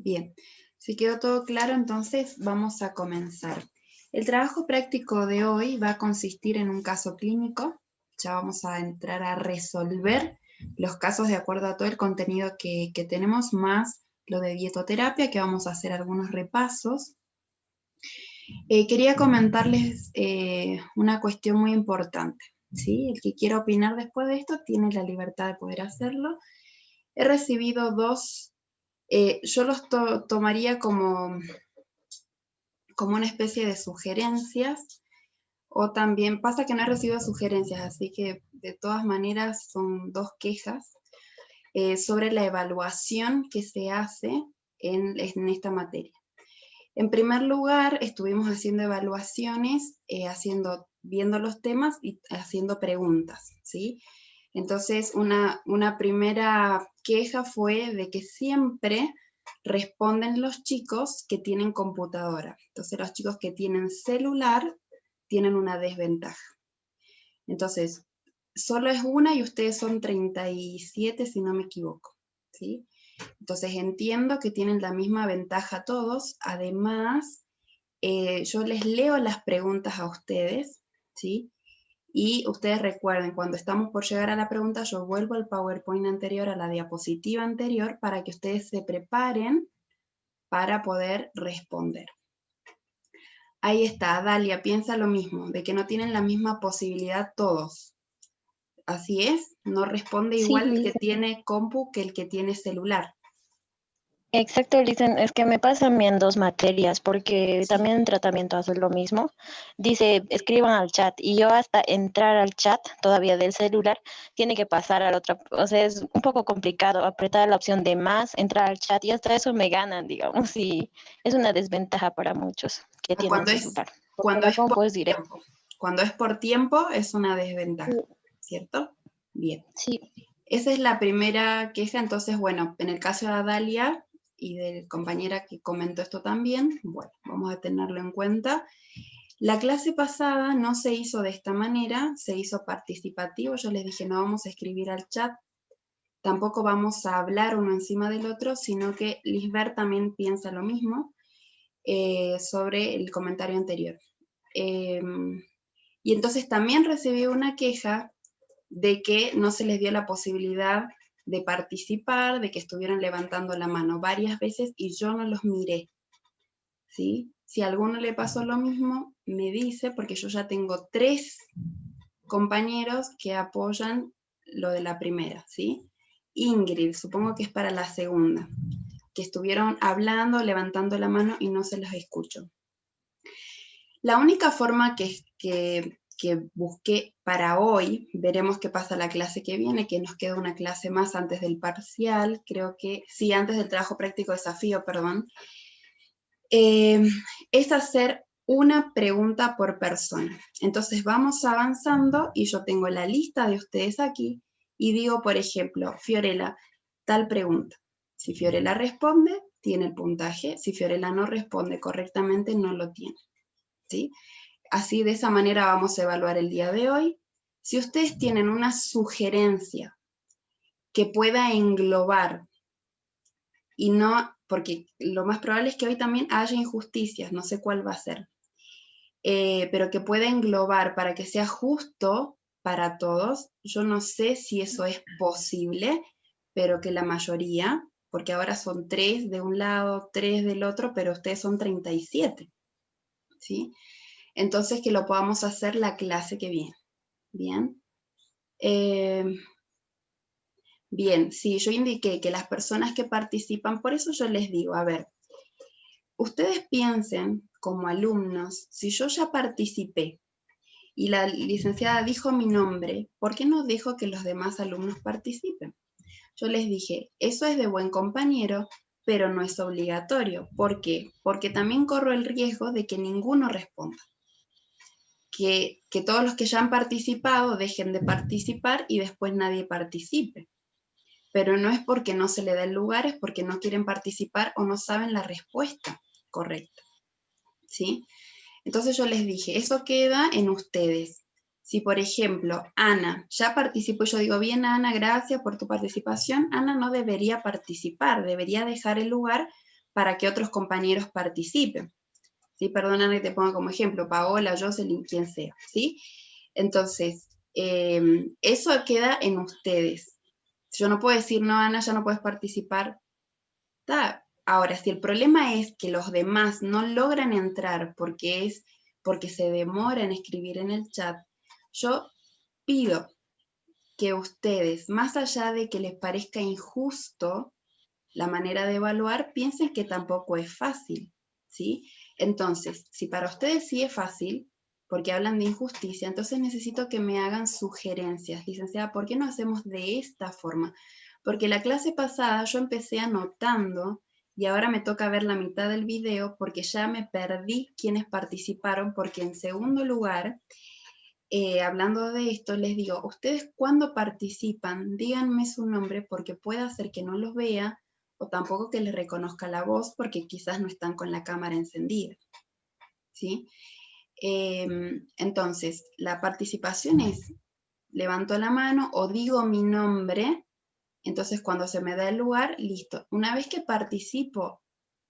Bien, si quedó todo claro, entonces vamos a comenzar. El trabajo práctico de hoy va a consistir en un caso clínico. Ya vamos a entrar a resolver los casos de acuerdo a todo el contenido que tenemos, más lo de dietoterapia, que vamos a hacer algunos repasos. Quería comentarles una cuestión muy importante, ¿sí? El que quiera opinar después de esto tiene la libertad de poder hacerlo. He recibido dos, yo los tomaría como una especie de sugerencias, o también pasa que no he recibido sugerencias, así que de todas maneras son dos quejas sobre la evaluación que se hace en esta materia. En primer lugar, estuvimos haciendo evaluaciones, viendo los temas y haciendo preguntas, ¿sí? Entonces, una primera queja fue de que siempre responden los chicos que tienen computadora. Entonces, los chicos que tienen celular tienen una desventaja. Entonces, solo es una y ustedes son 37, si no me equivoco, ¿sí? Entonces, entiendo que tienen la misma ventaja todos. Además, yo les leo las preguntas a ustedes, ¿sí? Y ustedes recuerden, cuando estamos por llegar a la pregunta, yo vuelvo al PowerPoint anterior, a la diapositiva anterior, para que ustedes se preparen para poder responder. Ahí está, Dalia, piensa lo mismo, de que no tienen la misma posibilidad todos. Así es, no responde Sí, igual el que tiene compu que el que tiene celular. exacto, Listen, es que me pasa a mí en dos materias, porque Sí. también en tratamiento hace lo mismo. Dice, escriban al chat, y yo hasta entrar al chat todavía del celular, tiene que pasar al otro, o sea, es un poco complicado apretar la opción de más, entrar al chat, y hasta eso me ganan, digamos, y es una desventaja para muchos que tienen celular, porque Cuando la es compu por es directo. tiempo. Cuando es por tiempo es una desventaja, ¿cierto? Bien. Sí. Esa es la primera queja. Entonces, bueno, en el caso de Dalia y de la compañera que comentó esto también, bueno, vamos a tenerlo en cuenta. La clase pasada no se hizo de esta manera, se hizo participativo. Yo les dije, no vamos a escribir al chat, tampoco vamos a hablar uno encima del otro, sino que Lisbeth también piensa lo mismo sobre el comentario anterior. Y entonces también recibí una queja de que no se les dio la posibilidad de participar, de que estuvieran levantando la mano varias veces y yo no los miré, ¿sí? Si a alguno le pasó lo mismo, me dice, porque yo ya tengo 3 compañeros que apoyan lo de la primera, ¿sí? Ingrid, supongo que es para la segunda, que estuvieron hablando, levantando la mano y no se los escucho. La única forma que busqué para hoy, veremos qué pasa la clase que viene, que nos queda una clase más antes del parcial, creo que, sí, antes del trabajo práctico desafío, perdón, es hacer una pregunta por persona. Entonces vamos avanzando y yo tengo la lista de ustedes aquí y digo, por ejemplo, Fiorella, tal pregunta. Si Fiorella responde, tiene el puntaje. Si Fiorella no responde correctamente, no lo tiene, ¿sí? Así, de esa manera vamos a evaluar el día de hoy. Si ustedes tienen una sugerencia que pueda englobar, y no, porque lo más probable es que hoy también haya injusticias, no sé cuál va a ser, pero que pueda englobar para que sea justo para todos, yo no sé si eso es posible, pero que la mayoría, porque ahora son 3 de un lado, 3 del otro, pero ustedes son 37, ¿sí? Entonces que lo podamos hacer la clase que viene. Bien. Bien, sí, yo indiqué que las personas que participan, por eso yo les digo, a ver, ustedes piensen como alumnos, si yo ya participé y la licenciada dijo mi nombre, ¿por qué no dejo que los demás alumnos participen? Yo les dije, eso es de buen compañero, pero no es obligatorio. ¿Por qué? Porque también corro el riesgo de que ninguno responda. Que todos los que ya han participado dejen de participar y después nadie participe. Pero no es porque no se le da el lugar, es porque no quieren participar o no saben la respuesta correcta, ¿sí? Entonces yo les dije, eso queda en ustedes. Si, por ejemplo, Ana ya participó, yo digo, bien, Ana, gracias por tu participación, Ana no debería participar, debería dejar el lugar para que otros compañeros participen. ¿Sí? Perdóname que te ponga como ejemplo, Paola, Jocelyn, quien sea, ¿sí? Entonces, eso queda en ustedes. Yo no puedo decir, no, Ana, ya no puedes participar. Ahora, si el problema es que los demás no logran entrar porque se demora en escribir en el chat, yo pido que ustedes, más allá de que les parezca injusto la manera de evaluar, piensen que tampoco es fácil, ¿sí? Entonces, si para ustedes sí es fácil, porque hablan de injusticia, entonces necesito que me hagan sugerencias. Licenciada, ¿por qué no hacemos de esta forma? Porque la clase pasada yo empecé anotando y ahora me toca ver la mitad del video porque ya me perdí quienes participaron, porque en segundo lugar, hablando de esto, les digo, ustedes cuando participan, díganme su nombre porque puede ser que no los vea o tampoco que les reconozca la voz porque quizás no están con la cámara encendida, ¿sí? Entonces, la participación es, levanto la mano o digo mi nombre, entonces cuando se me da el lugar, listo. Una vez que participo,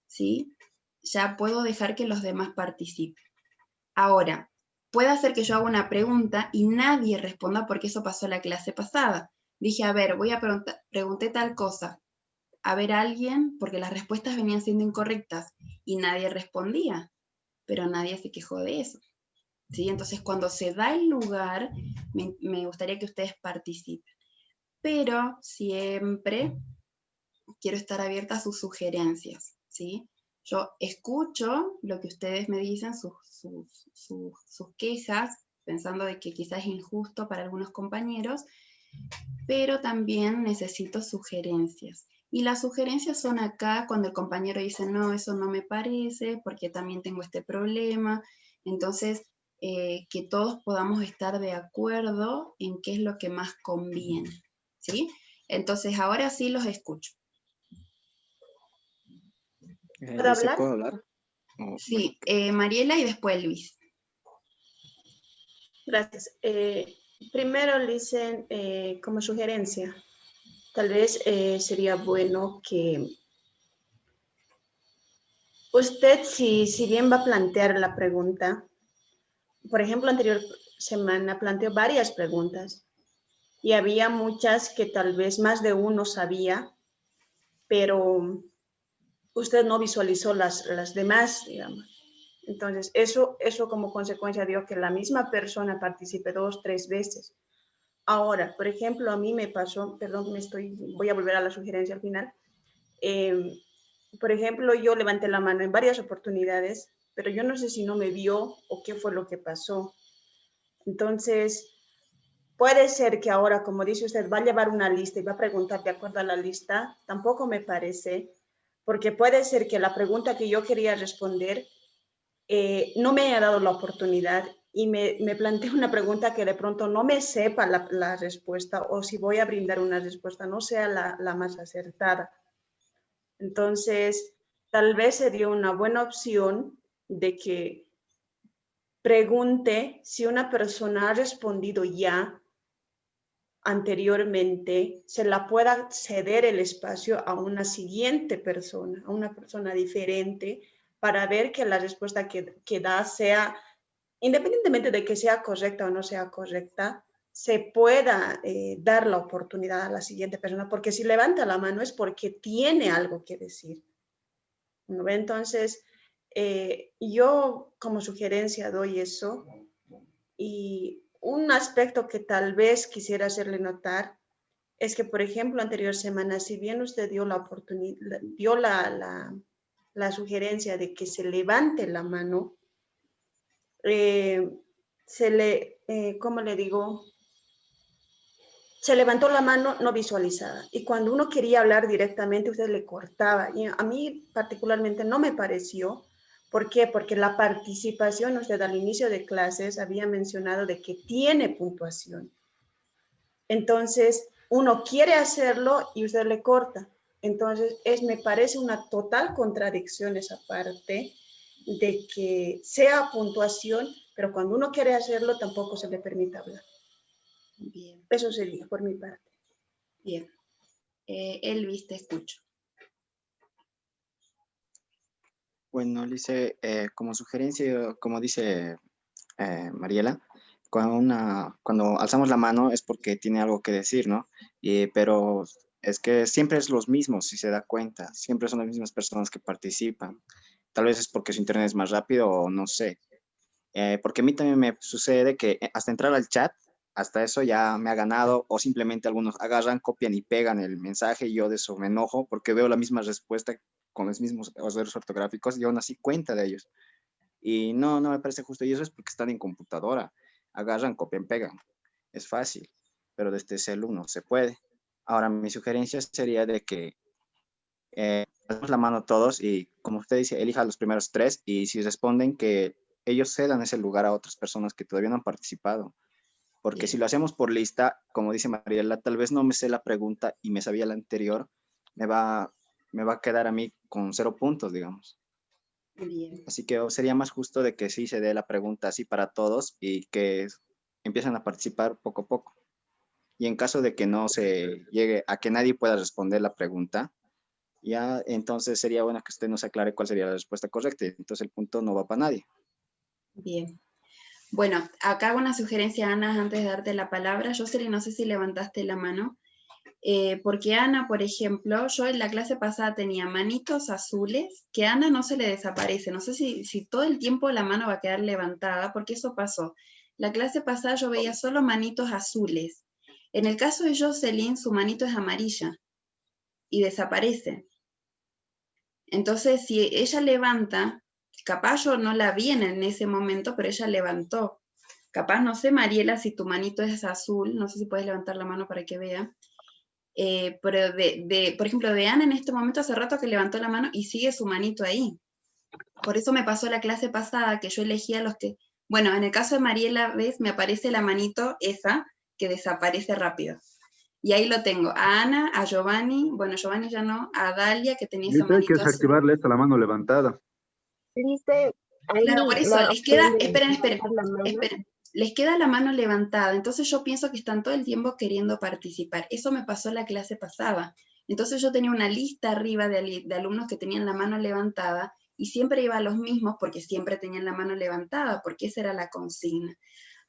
¿sí? Ya puedo dejar que los demás participen. Ahora, puede hacer que yo haga una pregunta y nadie responda porque eso pasó la clase pasada. Dije, a ver, voy a preguntar, pregunté tal cosa. A ver a alguien, porque las respuestas venían siendo incorrectas y nadie respondía, pero nadie se quejó de eso. ¿Sí? Entonces, cuando se da el lugar, me gustaría que ustedes participen. Pero siempre quiero estar abierta a sus sugerencias, ¿sí? Yo escucho lo que ustedes me dicen, sus quejas, pensando de que quizás es injusto para algunos compañeros, pero también necesito sugerencias. Y las sugerencias son acá cuando el compañero dice, no, eso no me parece, porque también tengo este problema. Entonces, que todos podamos estar de acuerdo en qué es lo que más conviene, ¿sí? Entonces, ahora sí los escucho. ¿Yo sí puedo hablar? Sí, Mariela y después Luis. Gracias. Primero, Licen, como sugerencia, tal vez sería bueno que usted, si bien va a plantear la pregunta, por ejemplo, anterior semana planteó varias preguntas y había muchas que tal vez más de uno sabía, pero usted no visualizó las demás, digamos. Entonces, eso como consecuencia dio que la misma persona participe 2, 3 veces. Ahora, por ejemplo, a mí me pasó, perdón, voy a volver a la sugerencia al final. Por ejemplo, yo levanté la mano en varias oportunidades, pero yo no sé si no me vio o qué fue lo que pasó. Entonces, puede ser que ahora, como dice usted, va a llevar una lista y va a preguntar de acuerdo a la lista. Tampoco me parece, porque puede ser que la pregunta que yo quería responder no me haya dado la oportunidad y me planteé una pregunta que de pronto no me sepa la respuesta, o si voy a brindar una respuesta no sea la más acertada. Entonces, tal vez sería una buena opción de que pregunte si una persona ha respondido ya anteriormente, se la pueda ceder el espacio a una siguiente persona, a una persona diferente, para ver que la respuesta que da sea, independientemente de que sea correcta o no sea correcta, se pueda dar la oportunidad a la siguiente persona, porque si levanta la mano es porque tiene algo que decir. ¿No? Entonces, yo como sugerencia doy eso. Y un aspecto que tal vez quisiera hacerle notar es que, por ejemplo, anterior semana, si bien usted dio la oportunidad, dio la sugerencia de que se levante la mano, ¿cómo le digo? Se levantó la mano no visualizada. Y cuando uno quería hablar directamente, usted le cortaba. Y a mí particularmente no me pareció. ¿Por qué? Porque la participación, usted al inicio de clases había mencionado de que tiene puntuación. Entonces, uno quiere hacerlo y usted le corta. Entonces, me parece una total contradicción esa parte de que sea puntuación, pero cuando uno quiere hacerlo tampoco se le permite hablar. Bien. Eso sería por mi parte. Bien. Elvis, te escucho. Bueno, dice, como sugerencia, como dice Mariela, cuando alzamos la mano es porque tiene algo que decir, ¿no? Pero es que siempre es los mismos, si se da cuenta, siempre son las mismas personas que participan. Tal vez es porque su internet es más rápido o no sé. Porque a mí también me sucede que hasta entrar al chat, hasta eso ya me ha ganado, o simplemente algunos agarran, copian y pegan el mensaje y yo de eso me enojo porque veo la misma respuesta con los mismos errores ortográficos y aún así cuenta de ellos. Y no, no me parece justo. Y eso es porque están en computadora. Agarran, copian, pegan. Es fácil, pero desde celu no se puede. Ahora, mi sugerencia sería de que demos la mano todos y, como usted dice, elija los primeros tres y si responden que ellos cedan ese lugar a otras personas que todavía no han participado. Porque si Bien, lo hacemos por lista, como dice Mariela, tal vez no me sé la pregunta y me sabía la anterior, me va, me va a quedar a mí con 0 puntos, digamos. bien. Así que sería más justo de que sí se dé la pregunta así para todos y que empiecen a participar poco a poco. Y en caso de que no se llegue a que nadie pueda responder la pregunta, ya entonces sería bueno que usted nos aclare cuál sería la respuesta correcta. Entonces el punto no va para nadie. Bien. Bueno, acá hago una sugerencia, Ana, antes de darte la palabra. Jocelyn, no sé si levantaste la mano. Porque Ana, por ejemplo, yo en la clase pasada tenía manitos azules, que a Ana no se le desaparece. No sé si todo el tiempo la mano va a quedar levantada, porque eso pasó. La clase pasada yo veía solo manitos azules. En el caso de Jocelyn, su manito es amarilla y desaparece. Entonces, si ella levanta, capaz yo no la vi en ese momento, pero ella levantó. Capaz, no sé, Mariela, si tu manito es azul, no sé si puedes levantar la mano para que vea. Pero por ejemplo, de Ana en este momento hace rato que levantó la mano y sigue su manito ahí. Por eso me pasó la clase pasada que yo elegía los que, bueno, en el caso de Mariela, ¿ves? Me aparece la manito esa que desaparece rápido. Y ahí lo tengo, a Ana, a Giovanni, bueno, Giovanni ya no, a Dalia que tenía esa Dice, hay que manito azul. desactivarle esta la mano levantada. Dice Claro, por ahí eso, la les queda, opción de esperen, levantar la mano. esperen, les queda la mano levantada, entonces yo pienso que están todo el tiempo queriendo participar. Eso me pasó la clase pasada. Entonces yo tenía una lista arriba de alumnos que tenían la mano levantada y siempre iba a los mismos porque siempre tenían la mano levantada, porque esa era la consigna.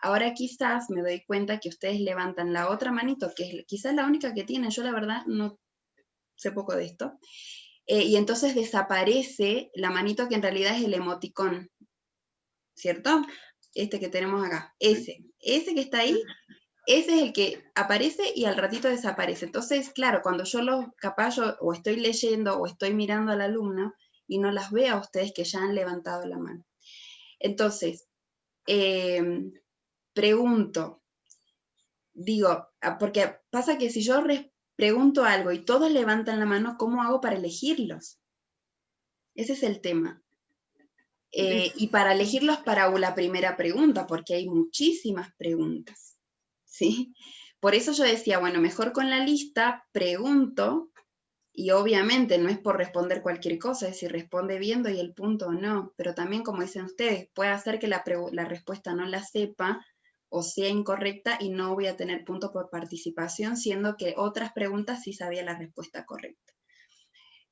Ahora quizás me doy cuenta que ustedes levantan la otra manito, que es quizás la única que tienen, yo la verdad no sé poco de esto, y entonces desaparece la manito que en realidad es el emoticón, ¿cierto? Este que tenemos acá, ese que está ahí, ese es el que aparece y al ratito desaparece. Entonces, claro, cuando yo capaz yo o estoy leyendo o estoy mirando al alumno y no las veo a ustedes que ya han levantado la mano. Entonces, pregunto, digo, porque pasa que si yo pregunto algo y todos levantan la mano, ¿cómo hago para elegirlos? Ese es el tema. Y para elegirlos para la primera pregunta, porque hay muchísimas preguntas, ¿sí? Por eso yo decía, bueno, mejor con la lista pregunto, y obviamente no es por responder cualquier cosa, es si responde bien doy el punto o no, pero también como dicen ustedes, puede hacer que la respuesta no la sepa o sea incorrecta y no voy a tener punto por participación, siendo que otras preguntas sí sabía la respuesta correcta.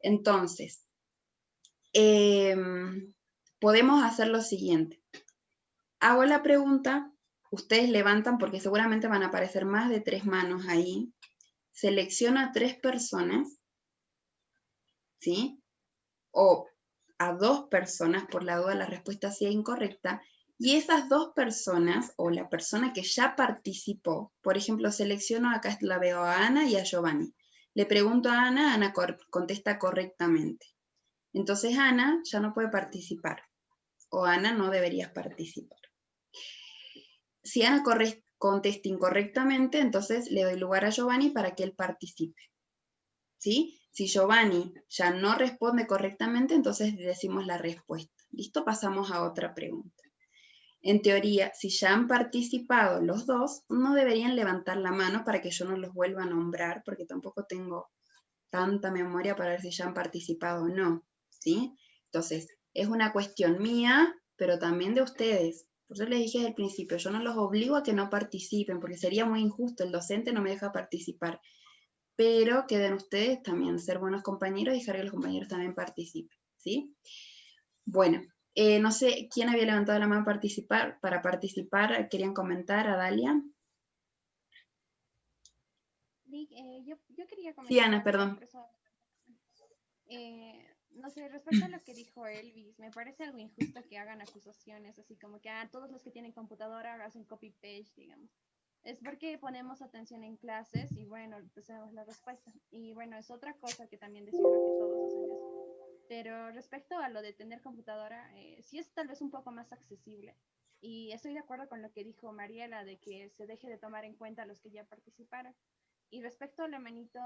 Entonces, podemos hacer lo siguiente. Hago la pregunta, ustedes levantan porque seguramente van a aparecer más de 3 manos ahí. Selecciono a 3 personas, ¿sí? O a 2 personas, por la duda la respuesta sea incorrecta, y esas 2 personas, o la persona que ya participó, por ejemplo, selecciono, acá la veo a Ana y a Giovanni. Le pregunto a Ana, Ana contesta correctamente. Entonces Ana ya no puede participar, o Ana no deberías participar. Si Ana contesta incorrectamente, entonces le doy lugar a Giovanni para que él participe. ¿Sí? Si Giovanni ya no responde correctamente, entonces decimos la respuesta. ¿Listo? Pasamos a otra pregunta. En teoría, si ya han participado los dos, no deberían levantar la mano para que yo no los vuelva a nombrar, porque tampoco tengo tanta memoria para ver si ya han participado o no. ¿Sí? Entonces, es una cuestión mía, pero también de ustedes. Por eso les dije desde el principio, yo no los obligo a que no participen, porque sería muy injusto, el docente no me deja participar. Pero queden ustedes también ser buenos compañeros y dejar que los compañeros también participen, ¿sí? Bueno, no sé quién había levantado la mano para participar. ¿Querían comentar a Dalia? Yo quería Sí, comentar Ana, algo, perdón. por eso, no sé, respecto a lo que dijo Elvis, me parece algo injusto que hagan acusaciones, así como que a todos los que tienen computadora hacen copy-paste, digamos. Es porque ponemos atención en clases y bueno, pues sabemos la respuesta. Y bueno, es otra cosa que también decirlo que todos hacen eso. Pero respecto a lo de tener computadora, sí es tal vez un poco más accesible. Y estoy de acuerdo con lo que dijo Mariela, de que se deje de tomar en cuenta a los que ya participaron. Y respecto a la manito,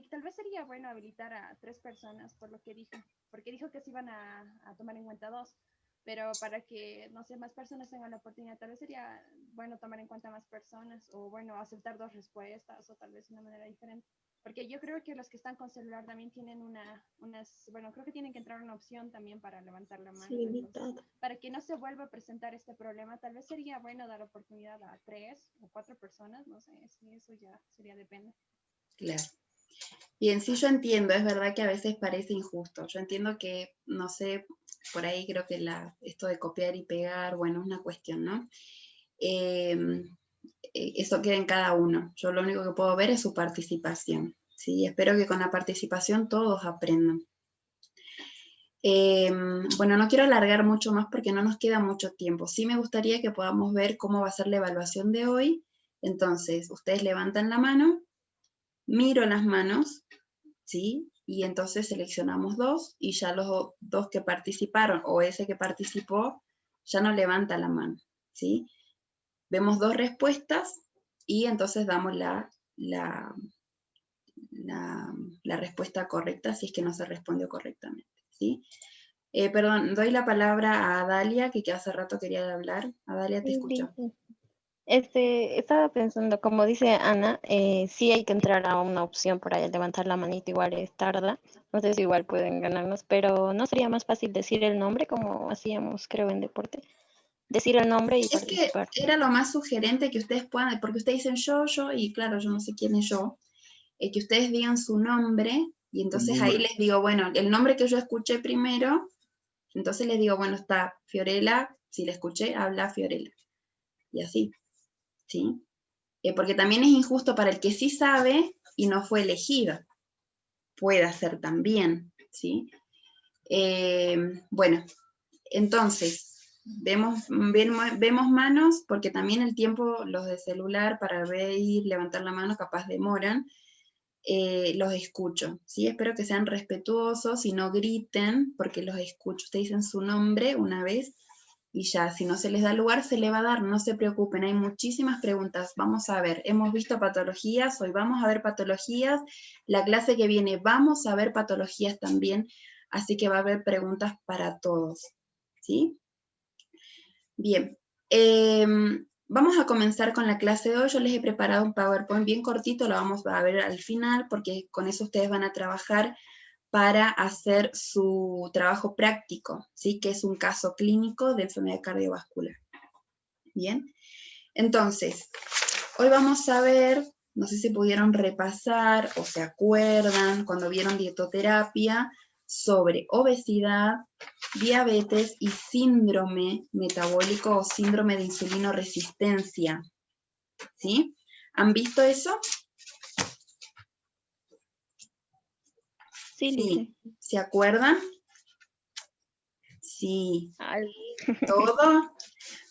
tal vez sería bueno habilitar a 3 personas, por lo que dijo, porque dijo que se iban a tomar en cuenta 2, pero para que, no sé, más personas tengan la oportunidad, tal vez sería bueno tomar en cuenta más personas, o bueno, aceptar 2 respuestas, o tal vez de una manera diferente. Porque yo creo que los que están con celular también tienen bueno, creo que tienen que entrar una opción también para levantar la mano. Sí, Entonces, para que no se vuelva a presentar este problema, tal vez sería bueno dar oportunidad a 3 o 4 personas, no sé, si eso ya sería depende. Claro. Bien, sí, yo entiendo, es verdad que a veces parece injusto. Yo entiendo que, no sé, por ahí creo que esto de copiar y pegar, bueno, es una cuestión, ¿no? Eso queda en cada uno. Yo lo único que puedo ver es su participación, ¿sí? Espero que con la participación todos aprendan. Bueno, no quiero alargar mucho más porque no nos queda mucho tiempo. Sí me gustaría que podamos ver cómo va a ser la evaluación de hoy. Entonces, ustedes levantan la mano, miro las manos, ¿sí? Y entonces seleccionamos 2 y ya los 2 que participaron o ese que participó ya no levanta la mano, ¿sí? Vemos 2 respuestas y entonces damos la respuesta correcta si es que no se respondió correctamente, ¿sí? Perdón, doy la palabra a Dalia, que hace rato quería hablar. A Dalia, te escucho. Estaba pensando, como dice Ana, sí hay que entrar a una opción para levantar la manita, igual es tarda, no sé si igual pueden ganarnos, pero ¿no sería más fácil decir el nombre como hacíamos, creo, en deporte? Decir el nombre y Es que participar. era lo más sugerente que ustedes puedan, porque ustedes dicen yo, y claro, yo no sé quién es yo, que ustedes digan su nombre, y entonces ahí les digo, bueno, el nombre que yo escuché primero, entonces les digo, bueno, está Fiorella, si la escuché, habla Fiorella, y así, ¿sí? Porque también es injusto para el que sí sabe y no fue elegido, puede ser también, ¿sí? Bueno, entonces, vemos manos, porque también el tiempo, los de celular, para ver y levantar la mano, capaz demoran, los escucho, ¿sí? Espero que sean respetuosos y no griten, porque los escucho. Ustedes dicen su nombre una vez y ya, si no se les da lugar, se le va a dar, no se preocupen, hay muchísimas preguntas. Vamos a ver, hemos visto patologías, hoy vamos a ver patologías, la clase que viene vamos a ver patologías también, así que va a haber preguntas para todos, ¿sí? Bien, vamos a comenzar con la clase de hoy. Yo les he preparado un PowerPoint bien cortito, lo vamos a ver al final, porque con eso ustedes van a trabajar para hacer su trabajo práctico, ¿sí? Que es un caso clínico de enfermedad cardiovascular. Bien, entonces, hoy vamos a ver, no sé si pudieron repasar o se acuerdan cuando vieron dietoterapia, sobre obesidad, diabetes y síndrome metabólico o síndrome de insulinoresistencia. ¿Sí? ¿Han visto eso? Sí. ¿Se acuerdan? Sí. Ay. ¿Todo?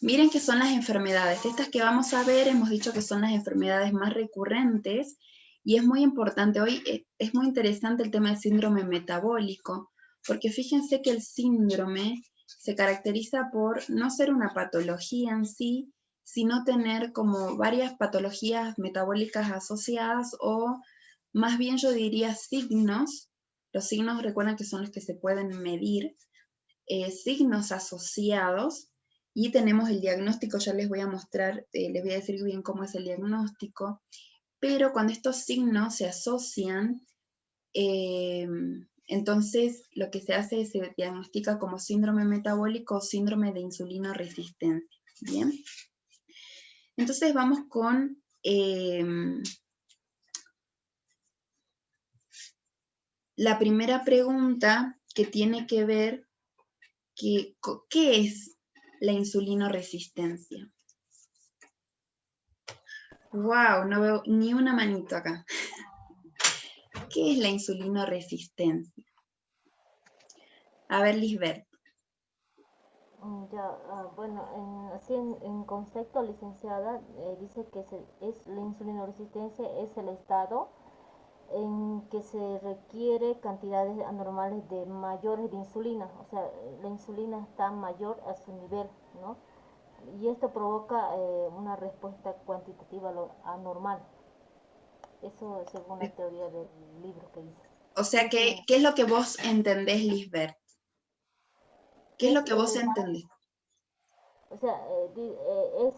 Miren qué son las enfermedades. Estas que vamos a ver, hemos dicho que son las enfermedades más recurrentes y es muy importante. Hoy es muy interesante el tema del síndrome metabólico, porque fíjense que el síndrome se caracteriza por no ser una patología en sí, sino tener como varias patologías metabólicas asociadas o más bien yo diría signos. Los signos recuerden que son los que se pueden medir, signos asociados y tenemos el diagnóstico, ya les voy a mostrar, les voy a decir bien cómo es el diagnóstico, pero cuando estos signos se asocian, entonces lo que se hace es se diagnostica como síndrome metabólico o síndrome de insulinoresistencia. Bien, entonces vamos con la primera pregunta que tiene que ver ¿qué es la insulinoresistencia? Wow, no veo ni una manito acá. ¿Qué es la insulinoresistencia? A ver, Lisbeth. Bueno, así en concepto, licenciada, dice que la insulinoresistencia es el estado en que se requiere cantidades anormales de mayores de insulina, o sea, la insulina está mayor a su nivel, ¿no? Y esto provoca una respuesta cuantitativa anormal. Eso según la teoría del libro que hice. O sea, ¿qué es lo que vos entendés, Lisbeth? ¿Qué es lo que vos entendés? O sea, es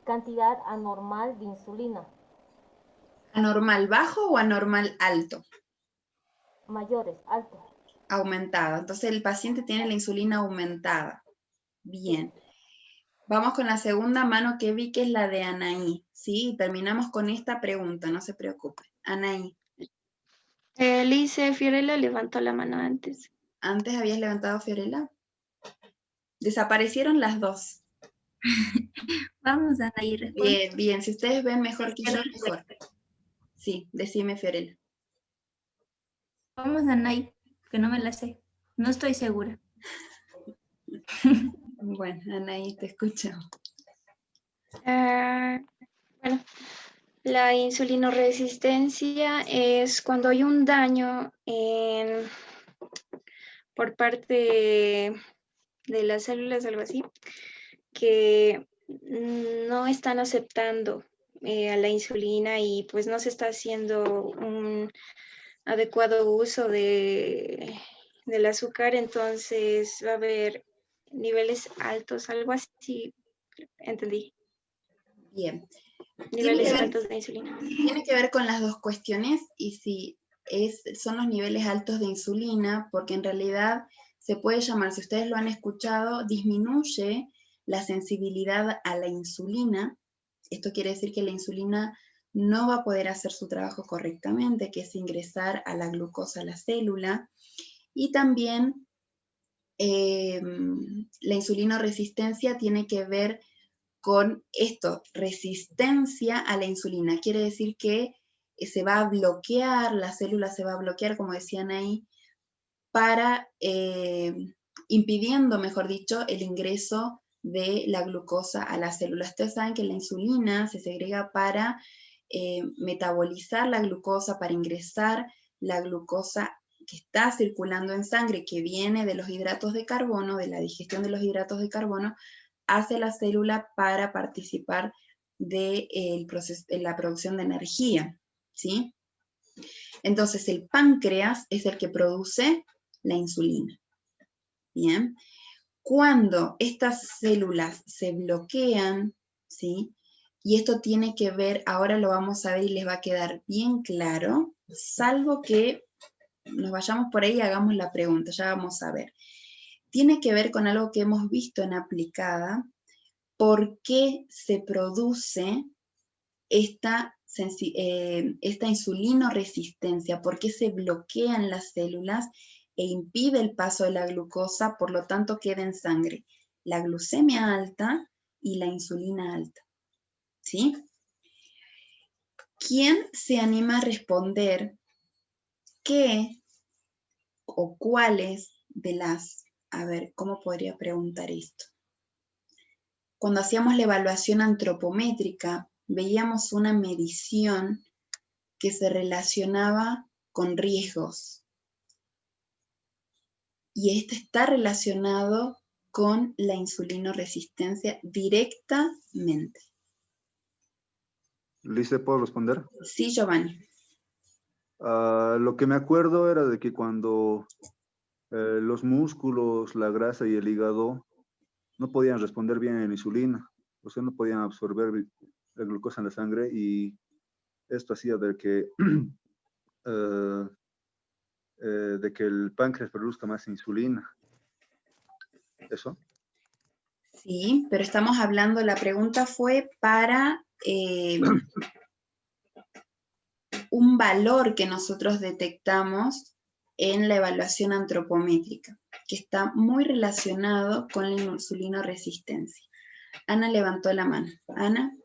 cantidad anormal de insulina. ¿Anormal bajo o anormal alto? Mayores, altos. Aumentada. Entonces el paciente tiene la insulina aumentada. Bien. Vamos con la segunda mano que vi, que es la de Anaí. ¿Sí? Terminamos con esta pregunta, no se preocupe. Anaí. Lice, Fiorella levantó la mano antes. ¿Antes habías levantado, Fiorella? Desaparecieron las dos. Vamos, Anaí, responde. Bien, bien. Si ustedes ven mejor que yo, mejor. Sí, decime, Fiorella. Vamos, Anaí, que no me la sé. No estoy segura. Bueno, Anaí, te escucho. Bueno, la insulinoresistencia es cuando hay un daño por parte de las células, algo así, que no están aceptando a la insulina y pues no se está haciendo un adecuado uso del azúcar, entonces va a haber niveles altos, algo así, entendí. Bien. Niveles altos de insulina. Tiene que ver con las dos cuestiones y si son los niveles altos de insulina, porque en realidad se puede llamar, si ustedes lo han escuchado, disminuye la sensibilidad a la insulina. Esto quiere decir que la insulina no va a poder hacer su trabajo correctamente, que es ingresar a la glucosa a la célula. Y también la insulinoresistencia tiene que ver con esto, resistencia a la insulina. Quiere decir que se va a bloquear, la célula se va a bloquear, como decían ahí, para impidiendo, mejor dicho, el ingreso de la glucosa a la célula. Ustedes saben que la insulina se segrega para metabolizar la glucosa, para ingresar la glucosa que está circulando en sangre, que viene de los hidratos de carbono, de la digestión de los hidratos de carbono, hacia la célula para participar de la producción de energía, ¿sí? Entonces el páncreas es el que produce la insulina, ¿bien? Cuando estas células se bloquean, ¿sí? Y esto tiene que ver, ahora lo vamos a ver y les va a quedar bien claro, salvo que nos vayamos por ahí y hagamos la pregunta, ya vamos a ver. Tiene que ver con algo que hemos visto en aplicada, por qué se produce esta insulinoresistencia, por qué se bloquean las células e impide el paso de la glucosa, por lo tanto queda en sangre la glucemia alta y la insulina alta. ¿Sí? ¿Quién se anima a responder qué o cuáles de las... A ver, ¿cómo podría preguntar esto? Cuando hacíamos la evaluación antropométrica, veíamos una medición que se relacionaba con riesgos. Y este está relacionado con la insulinoresistencia directamente. Lice, ¿puedo responder? Sí, Giovanni. Lo que me acuerdo era de que cuando los músculos, la grasa y el hígado no podían responder bien a la insulina, o sea, no podían absorber la glucosa en la sangre y esto hacía de que el páncreas produzca más insulina. ¿Eso? Sí, pero estamos hablando, la pregunta fue para un valor que nosotros detectamos en la evaluación antropométrica, que está muy relacionado con la insulinoresistencia. Ana levantó la mano. Ana.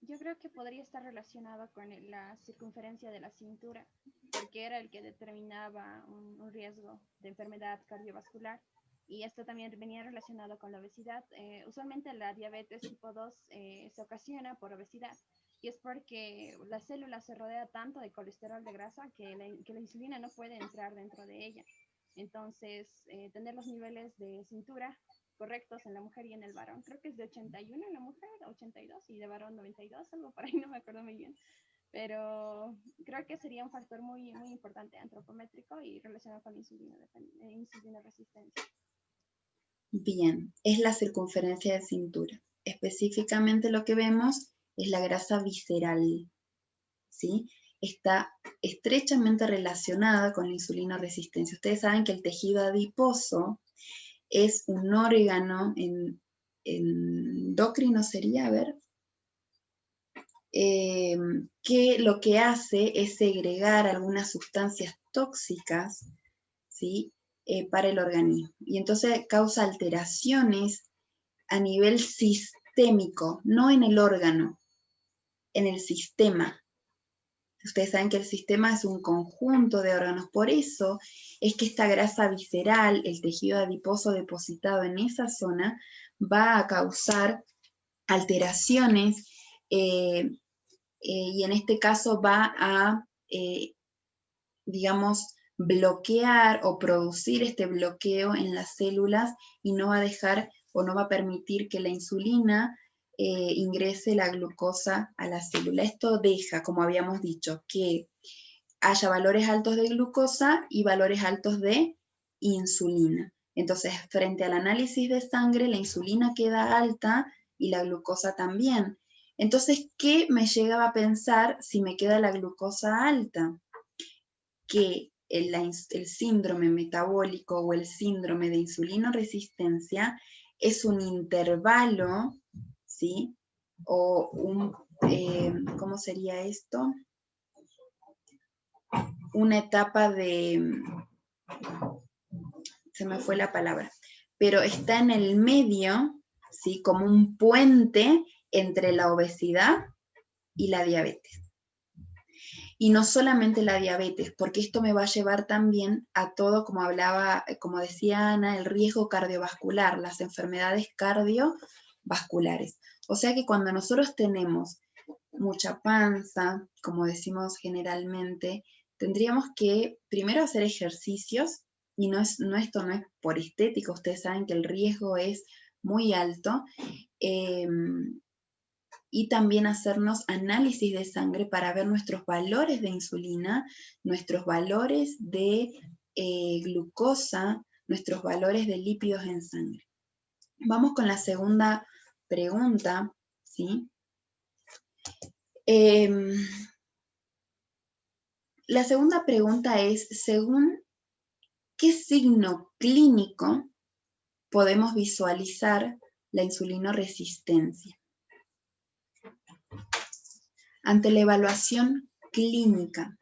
Yo creo que podría estar relacionado con la circunferencia de la cintura, porque era el que determinaba un riesgo de enfermedad cardiovascular. Y esto también venía relacionado con la obesidad. Usualmente la diabetes tipo 2 se ocasiona por obesidad, y es porque la célula se rodea tanto de colesterol de grasa que la insulina no puede entrar dentro de ella. Entonces, tener los niveles de cintura correctos en la mujer y en el varón, creo que es de 81 en la mujer, 82, y de varón 92, algo por ahí, no me acuerdo muy bien. Pero creo que sería un factor muy, muy importante antropométrico y relacionado con insulina resistencia. Bien, es la circunferencia de cintura. Específicamente lo que vemos es la grasa visceral, ¿sí? Está estrechamente relacionada con la insulinoresistencia. Ustedes saben que el tejido adiposo es un órgano endocrino, sería, a ver, que lo que hace es segregar algunas sustancias tóxicas, ¿sí? Para el organismo. Y entonces causa alteraciones a nivel sistémico, no en el órgano, en el sistema. Ustedes saben que el sistema es un conjunto de órganos, por eso es que esta grasa visceral, el tejido adiposo depositado en esa zona, va a causar alteraciones y en este caso va a, digamos, bloquear o producir este bloqueo en las células y no va a dejar o no va a permitir que la insulina ingrese la glucosa a la célula. Esto deja, como habíamos dicho, que haya valores altos de glucosa y valores altos de insulina. Entonces, frente al análisis de sangre, la insulina queda alta y la glucosa también. Entonces, ¿qué me llegaba a pensar si me queda la glucosa alta? Que el síndrome metabólico o el síndrome de insulinoresistencia es un intervalo, ¿sí? O un, ¿cómo sería esto? Una etapa de, se me fue la palabra, pero está en el medio, ¿sí? Como un puente entre la obesidad y la diabetes. Y no solamente la diabetes, porque esto me va a llevar también a todo, como hablaba, como decía Ana, el riesgo cardiovascular, las enfermedades cardiovasculares. O sea que cuando nosotros tenemos mucha panza, como decimos generalmente, tendríamos que primero hacer ejercicios, y esto no es por estética, ustedes saben que el riesgo es muy alto, y también hacernos análisis de sangre para ver nuestros valores de insulina, nuestros valores de glucosa, nuestros valores de lípidos en sangre. Vamos con la segunda pregunta, ¿sí? La segunda pregunta es, ¿según qué signo clínico podemos visualizar la insulinoresistencia? Ante la evaluación clínica,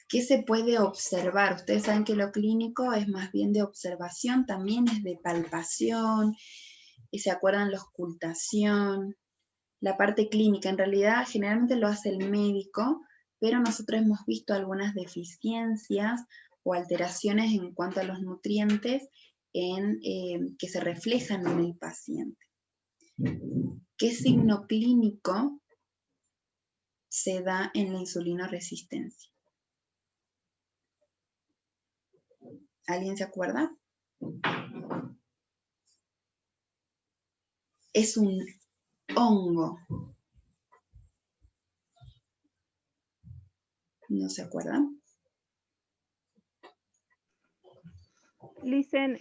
¿qué se puede observar? Ustedes saben que lo clínico es más bien de observación, también es de palpación, y se acuerdan la auscultación, la parte clínica. En realidad, generalmente lo hace el médico, pero nosotros hemos visto algunas deficiencias o alteraciones en cuanto a los nutrientes que se reflejan en el paciente. ¿Qué signo clínico se da en la insulinoresistencia? ¿Alguien se acuerda? Es un hongo. ¿No se acuerdan? Listen,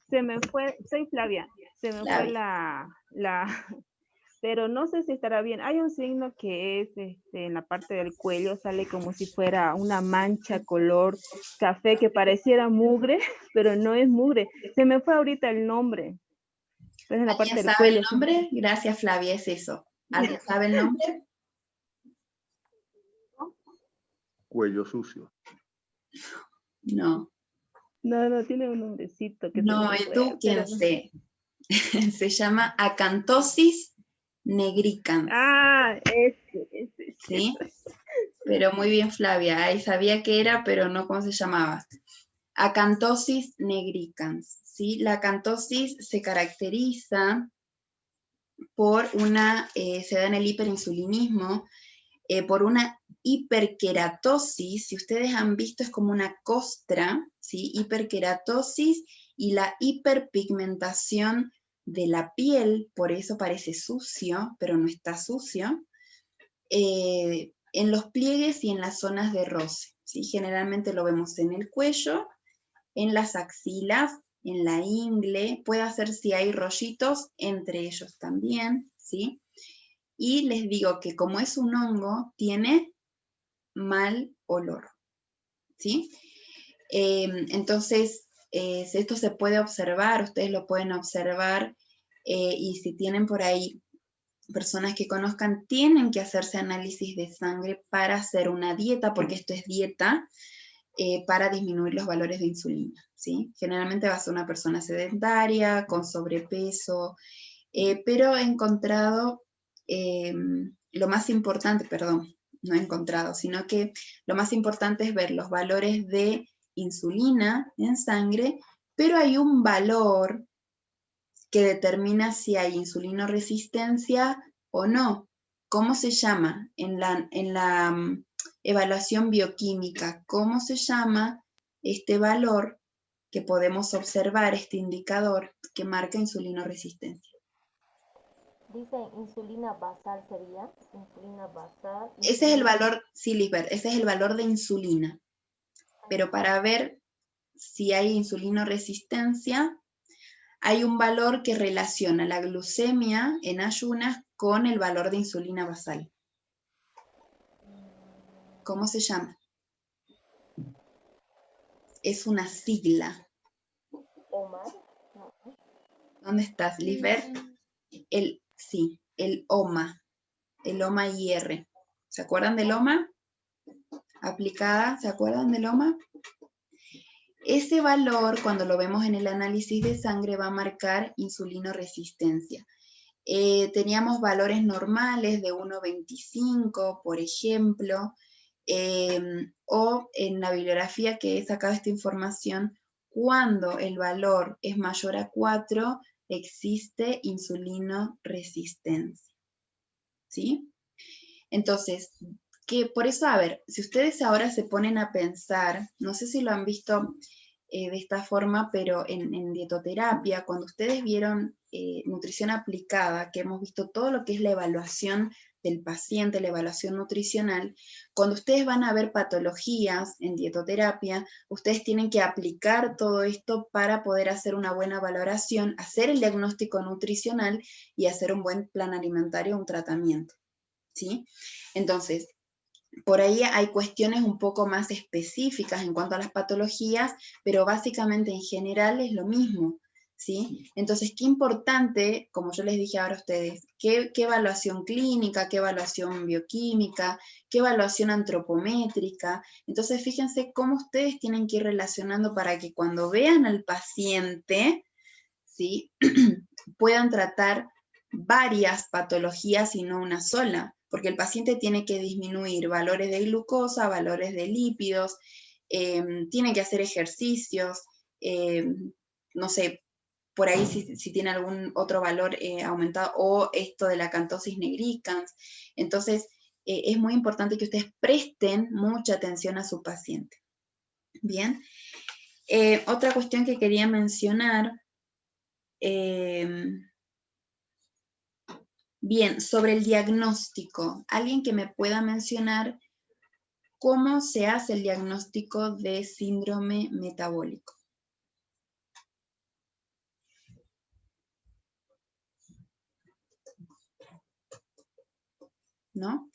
se me fue, soy Flavia, se me fue pero no sé si estará bien. Hay un signo que es en la parte del cuello, sale como si fuera una mancha color café que pareciera mugre, pero no es mugre. Se me fue ahorita el nombre. ¿Alguien sabe el nombre? Gracias, Flavia, es eso. ¿Alguien sabe el nombre? cuello sucio. No, No, tiene un nombrecito que no, se me fue, pero no. edúquense. Se llama acantosis negricans, Ah, ese. ¿sí? Pero muy bien, Flavia, ahí sabía que era, pero no cómo se llamaba. Acantosis negricans, ¿sí? La acantosis se caracteriza por se da en el hiperinsulinismo, por una hiperkeratosis. Si ustedes han visto, es como una costra, ¿sí? Hiperkeratosis y la hiperpigmentación de la piel, por eso parece sucio, pero no está sucio, en los pliegues y en las zonas de roce, ¿sí? Generalmente lo vemos en el cuello, en las axilas, en la ingle, puede hacer si hay rollitos entre ellos también, ¿sí? Y les digo que como es un hongo, tiene mal olor, ¿sí? Entonces, esto se puede observar, ustedes lo pueden observar, y si tienen por ahí personas que conozcan, tienen que hacerse análisis de sangre para hacer una dieta, porque esto es dieta, para disminuir los valores de insulina, ¿sí? Generalmente va a ser una persona sedentaria, con sobrepeso, pero he encontrado lo más importante, perdón, no he encontrado, sino que lo más importante es ver los valores de insulina en sangre, pero hay un valor que determina si hay insulinoresistencia o no. ¿Cómo se llama? En la evaluación bioquímica, ¿cómo se llama este valor que podemos observar, este indicador que marca insulinoresistencia? Dice insulina basal sería, insulina basal. Ese es el valor, sí, Lisbeth, ese es el valor de insulina. Pero para ver si hay insulinoresistencia, hay un valor que relaciona la glucemia en ayunas con el valor de insulina basal. ¿Cómo se llama? Es una sigla. Omar. No. ¿Dónde estás, Lisbeth? Sí, el OMA. El OMA-IR. ¿Se acuerdan del OMA? Aplicada, ¿se acuerdan del OMA? Ese valor, cuando lo vemos en el análisis de sangre, va a marcar insulinoresistencia. Teníamos valores normales de 1,25, por ejemplo, o en la bibliografía que he sacado esta información, cuando el valor es mayor a 4, existe insulinoresistencia, ¿sí? Entonces, por eso, a ver, si ustedes ahora se ponen a pensar, no sé si lo han visto de esta forma, pero en dietoterapia, cuando ustedes vieron nutrición aplicada, que hemos visto todo lo que es la evaluación del paciente, la evaluación nutricional, cuando ustedes van a ver patologías en dietoterapia, ustedes tienen que aplicar todo esto para poder hacer una buena valoración, hacer el diagnóstico nutricional y hacer un buen plan alimentario, un tratamiento, ¿sí? Entonces, por ahí hay cuestiones un poco más específicas en cuanto a las patologías, pero básicamente en general es lo mismo, ¿sí? Entonces, qué importante, como yo les dije ahora a ustedes, qué evaluación clínica, qué evaluación bioquímica, qué evaluación antropométrica. Entonces, fíjense cómo ustedes tienen que ir relacionando para que cuando vean al paciente, ¿sí? puedan tratar varias patologías y no una sola, porque el paciente tiene que disminuir valores de glucosa, valores de lípidos, tiene que hacer ejercicios, no sé, por ahí si tiene algún otro valor aumentado, o esto de la acantosis negricans. Entonces, es muy importante que ustedes presten mucha atención a su paciente. Bien. Otra cuestión que quería mencionar, bien, sobre el diagnóstico, alguien que me pueda mencionar cómo se hace el diagnóstico de síndrome metabólico. ¿No?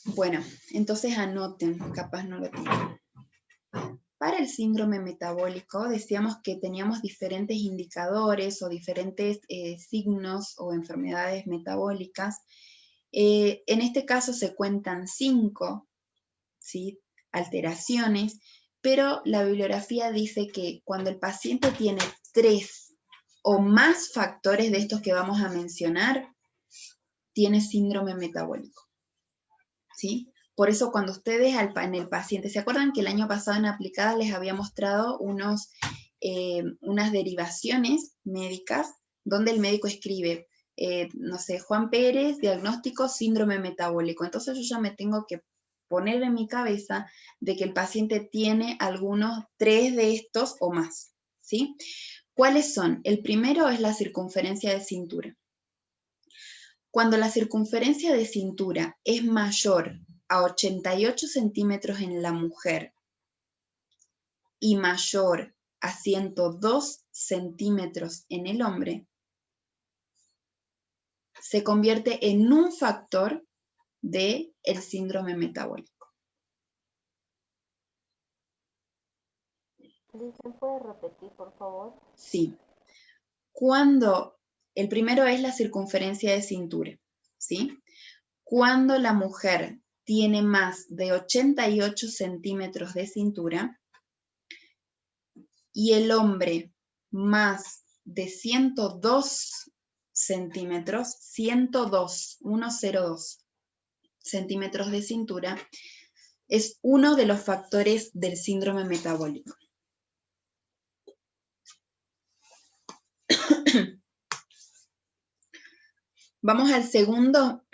Bueno, entonces anoten, capaz no lo tienen. Para el síndrome metabólico decíamos que teníamos diferentes indicadores o diferentes signos o enfermedades metabólicas. En este caso se cuentan 5, ¿sí? alteraciones, pero la bibliografía dice que cuando el paciente tiene 3 o más factores de estos que vamos a mencionar, tiene síndrome metabólico, ¿sí? Por eso cuando ustedes en el paciente, ¿se acuerdan que el año pasado en aplicada les había mostrado unas derivaciones médicas donde el médico escribe, no sé, Juan Pérez, diagnóstico síndrome metabólico? Entonces yo ya me tengo que poner en mi cabeza de que el paciente tiene algunos 3 de estos o más, ¿sí? ¿Cuáles son? El primero es la circunferencia de cintura. Cuando la circunferencia de cintura es mayor a 88 centímetros en la mujer y mayor a 102 centímetros en el hombre, se convierte en un factor del síndrome metabólico. Lice, ¿puede repetir, por favor? Sí. Cuando el primero es la circunferencia de cintura, ¿sí? Cuando la mujer tiene más de 88 centímetros de cintura y el hombre más de 102 centímetros, 102 centímetros de cintura, es uno de los factores del síndrome metabólico. Vamos al segundo,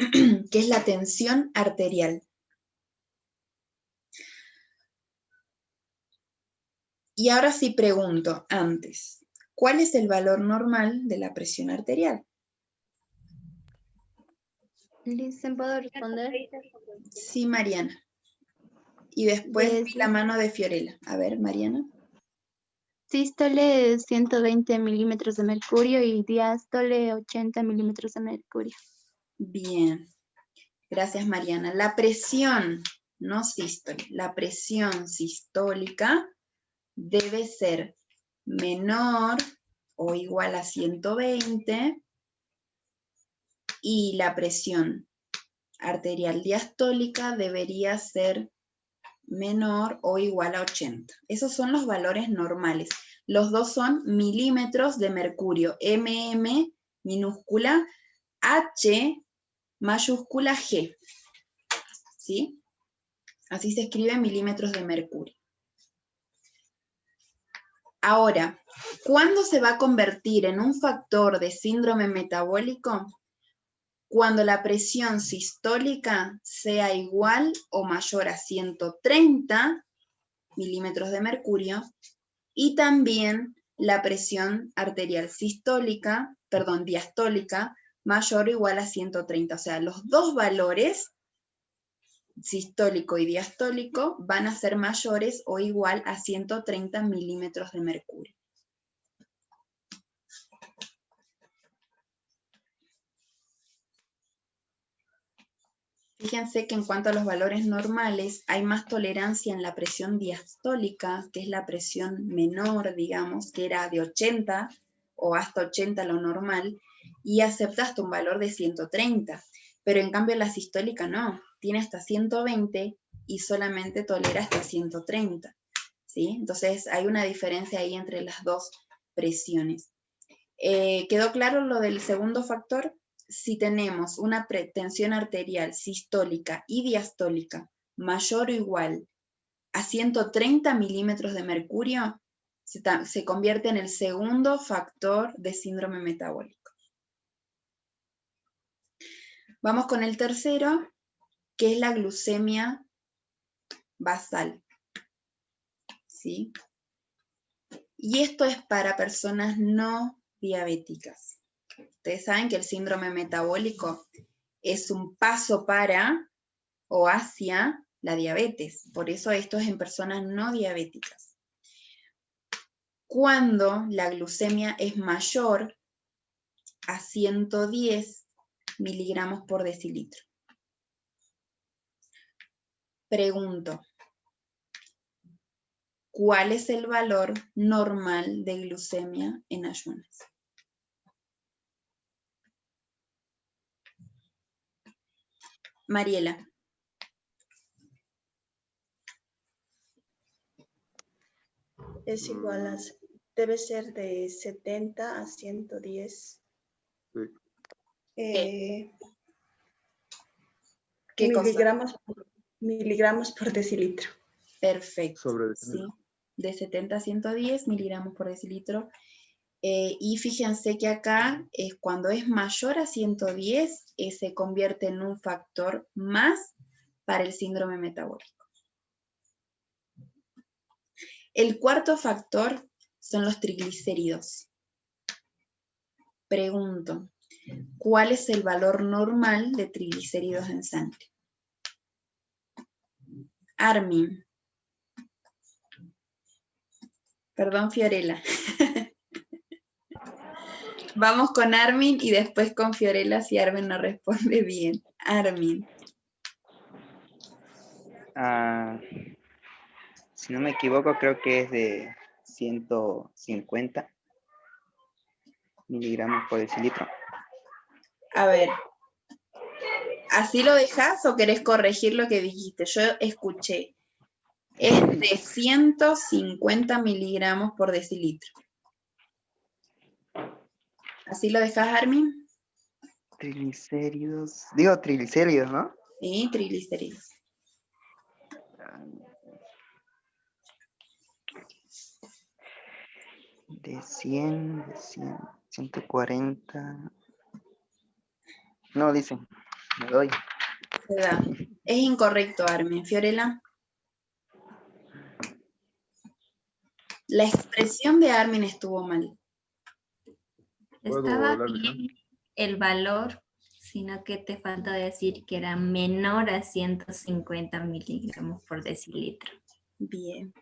que es la tensión arterial. Y ahora sí pregunto antes, ¿cuál es el valor normal de la presión arterial? Listen, ¿puedo responder? Sí, Mariana. Y después vi la mano de Fiorella. A ver, Mariana. Sístole 120 milímetros de mercurio y diástole 80 milímetros de mercurio. Bien. Gracias, Mariana. La presión, no sístole, la presión sistólica debe ser menor o igual a 120 y la presión arterial diastólica debería ser menor o igual a 80. Esos son los valores normales. Los dos son milímetros de mercurio, mm minúscula, H mayúscula G. ¿Sí? Así se escribe milímetros de mercurio. Ahora, ¿cuándo se va a convertir en un factor de síndrome metabólico? Cuando la presión sistólica sea igual o mayor a 130 milímetros de mercurio y también la presión arterial diastólica mayor o igual a 130. O sea, los dos valores, sistólico y diastólico, van a ser mayores o igual a 130 milímetros de mercurio. Fíjense que en cuanto a los valores normales, hay más tolerancia en la presión diastólica, que es la presión menor, digamos, que era de 80 o hasta 80 lo normal, y acepta hasta un valor de 130. Pero en cambio la sistólica no, tiene hasta 120 y solamente tolera hasta 130. ¿Sí? Entonces hay una diferencia ahí entre las dos presiones. ¿Quedó claro lo del segundo factor? Si tenemos una tensión arterial sistólica y diastólica mayor o igual a 130 milímetros de mercurio, se convierte en el segundo factor de síndrome metabólico. Vamos con el tercero, que es la glucemia basal. ¿Sí? Y esto es para personas no diabéticas. Ustedes saben que el síndrome metabólico es un paso para o hacia la diabetes. Por eso esto es en personas no diabéticas. Cuando la glucemia es mayor a 110 miligramos por decilitro. Pregunto, ¿cuál es el valor normal de glucemia en ayunas? Mariela. Es igual a, debe ser de 70 a 110 ¿Qué cosa? miligramos por decilitro. Perfecto, sí. De 70 a 110 miligramos por decilitro. Y fíjense que acá, cuando es mayor a 110, se convierte en un factor más para el síndrome metabólico. El cuarto factor son los triglicéridos. Pregunto, ¿cuál es el valor normal de triglicéridos en sangre? Armin. Perdón, Fiorella. Vamos con Armin y después con Fiorella si Armin no responde bien. Armin. Si no me equivoco, creo que es de 150 miligramos por decilitro. A ver, ¿así lo dejas o querés corregir lo que dijiste? Yo escuché, es de 150 miligramos por decilitro. ¿Así lo dejas, Armin? Triglicéridos, digo triglicéridos, ¿no? Sí, triglicéridos. De 100, 140. No, dicen, me doy. Se da. Es incorrecto, Armin. Fiorella. La expresión de Armin estuvo mal. Estaba bien el valor, sino que te falta decir que era menor a 150 miligramos por decilitro. Bien.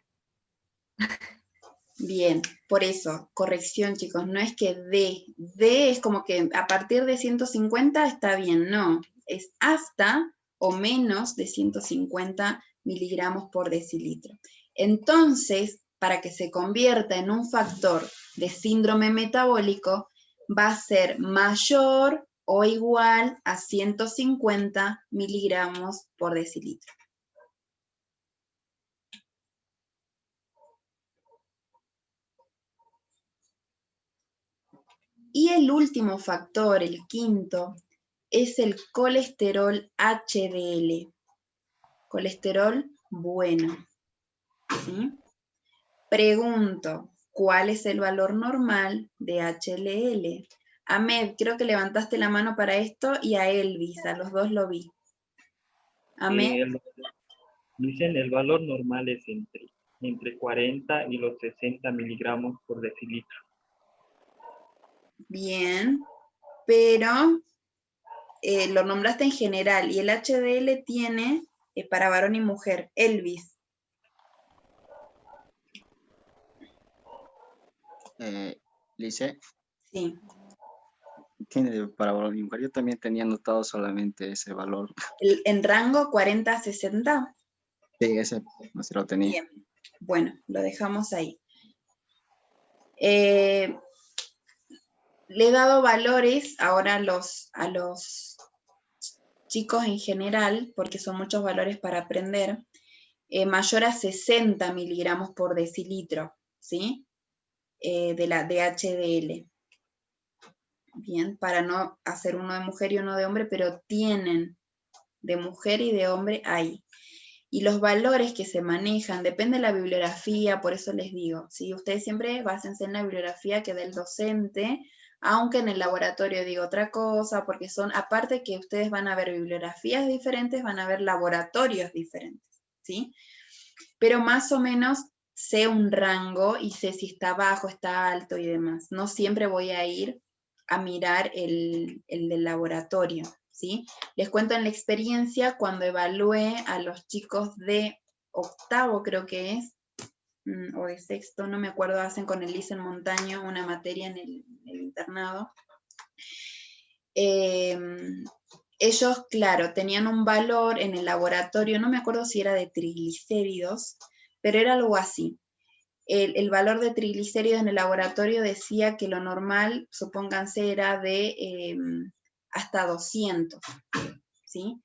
Bien, por eso, corrección, chicos, no es que D es como que a partir de 150 está bien, no, es hasta o menos de 150 miligramos por decilitro. Entonces, para que se convierta en un factor de síndrome metabólico, va a ser mayor o igual a 150 miligramos por decilitro. Y el último factor, el quinto, es el colesterol HDL. Colesterol bueno. ¿Sí? Pregunto, ¿cuál es el valor normal de HDL? Ahmed, creo que levantaste la mano para esto, y a Elvis, a los dos lo vi. Ahmed. Dicen el valor normal es entre 40 y los 60 miligramos por decilitro. Bien, pero lo nombraste en general, y el HDL tiene para varón y mujer. Elvis. Lice. Sí. Tiene para varón y mujer. Yo también tenía anotado solamente ese valor. ¿En rango 40 a 60? Sí, ese no se lo tenía. Bien, bueno, lo dejamos ahí. Le he dado valores ahora a los chicos en general, porque son muchos valores para aprender, mayor a 60 miligramos por decilitro, ¿sí? De HDL. Bien, para no hacer uno de mujer y uno de hombre, pero tienen de mujer y de hombre ahí. Y los valores que se manejan, depende de la bibliografía, por eso les digo, ¿sí? Ustedes siempre básense en la bibliografía que del docente, aunque en el laboratorio digo otra cosa, porque son, aparte que ustedes van a ver bibliografías diferentes, van a ver laboratorios diferentes, ¿sí? Pero más o menos sé un rango y sé si está bajo, está alto y demás. No siempre voy a ir a mirar el del laboratorio, ¿sí? Les cuento en la experiencia cuando evalué a los chicos de octavo, creo que es, o de sexto, no me acuerdo, hacen con el Licen Montaño una materia en el internado. Ellos, claro, tenían un valor en el laboratorio, no me acuerdo si era de triglicéridos, pero era algo así. El valor de triglicéridos en el laboratorio decía que lo normal, supónganse, era de hasta 200, ¿sí?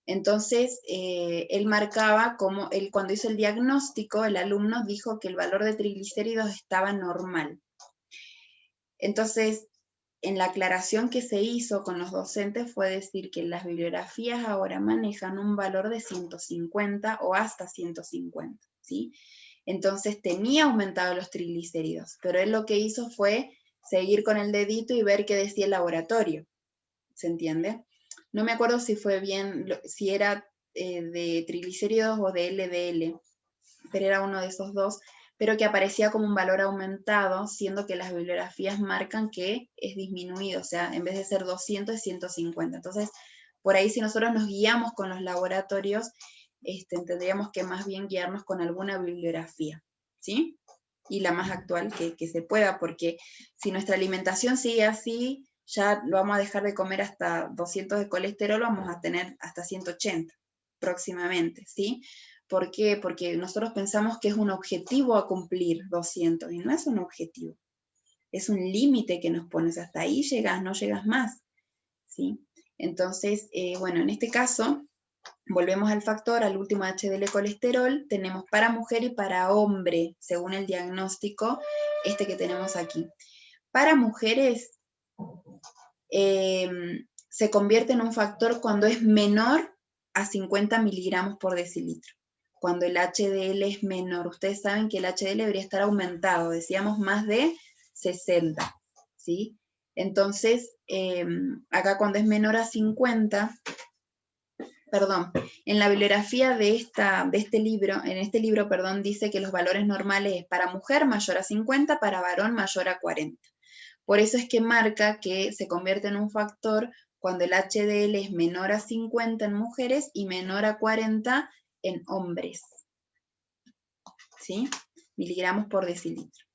Entonces, él marcaba como, cuando hizo el diagnóstico, el alumno dijo que el valor de triglicéridos estaba normal. Entonces, en la aclaración que se hizo con los docentes fue decir que las bibliografías ahora manejan un valor de 150 o hasta 150, ¿sí? Entonces tenía aumentado los triglicéridos, pero él lo que hizo fue seguir con el dedito y ver qué decía el laboratorio, ¿se entiende? No me acuerdo si fue bien, si era de triglicéridos o de LDL, pero era uno de esos dos, pero que aparecía como un valor aumentado, siendo que las bibliografías marcan que es disminuido, o sea, en vez de ser 200 es 150. Entonces, por ahí si nosotros nos guiamos con los laboratorios, tendríamos que más bien guiarnos con alguna bibliografía, ¿sí? Y la más actual que se pueda, porque si nuestra alimentación sigue así, ya lo vamos a dejar de comer hasta 200 de colesterol, vamos a tener hasta 180 próximamente, ¿sí? ¿Por qué? Porque nosotros pensamos que es un objetivo a cumplir 200, y no es un objetivo, es un límite que nos pones, hasta ahí llegas, no llegas más, ¿sí? Entonces, bueno, en este caso, volvemos al factor, al último HDL colesterol, tenemos para mujer y para hombre, según el diagnóstico, que tenemos aquí. Para mujeres, se convierte en un factor cuando es menor a 50 miligramos por decilitro. Cuando el HDL es menor, ustedes saben que el HDL debería estar aumentado, decíamos más de 60, ¿sí? Entonces, acá cuando es menor a 50, perdón, en la bibliografía de este libro, dice que los valores normales para mujer mayor a 50, para varón mayor a 40. Por eso es que marca que se convierte en un factor cuando el HDL es menor a 50 en mujeres y menor a 40 en hombres, ¿sí? Miligramos por decilitro.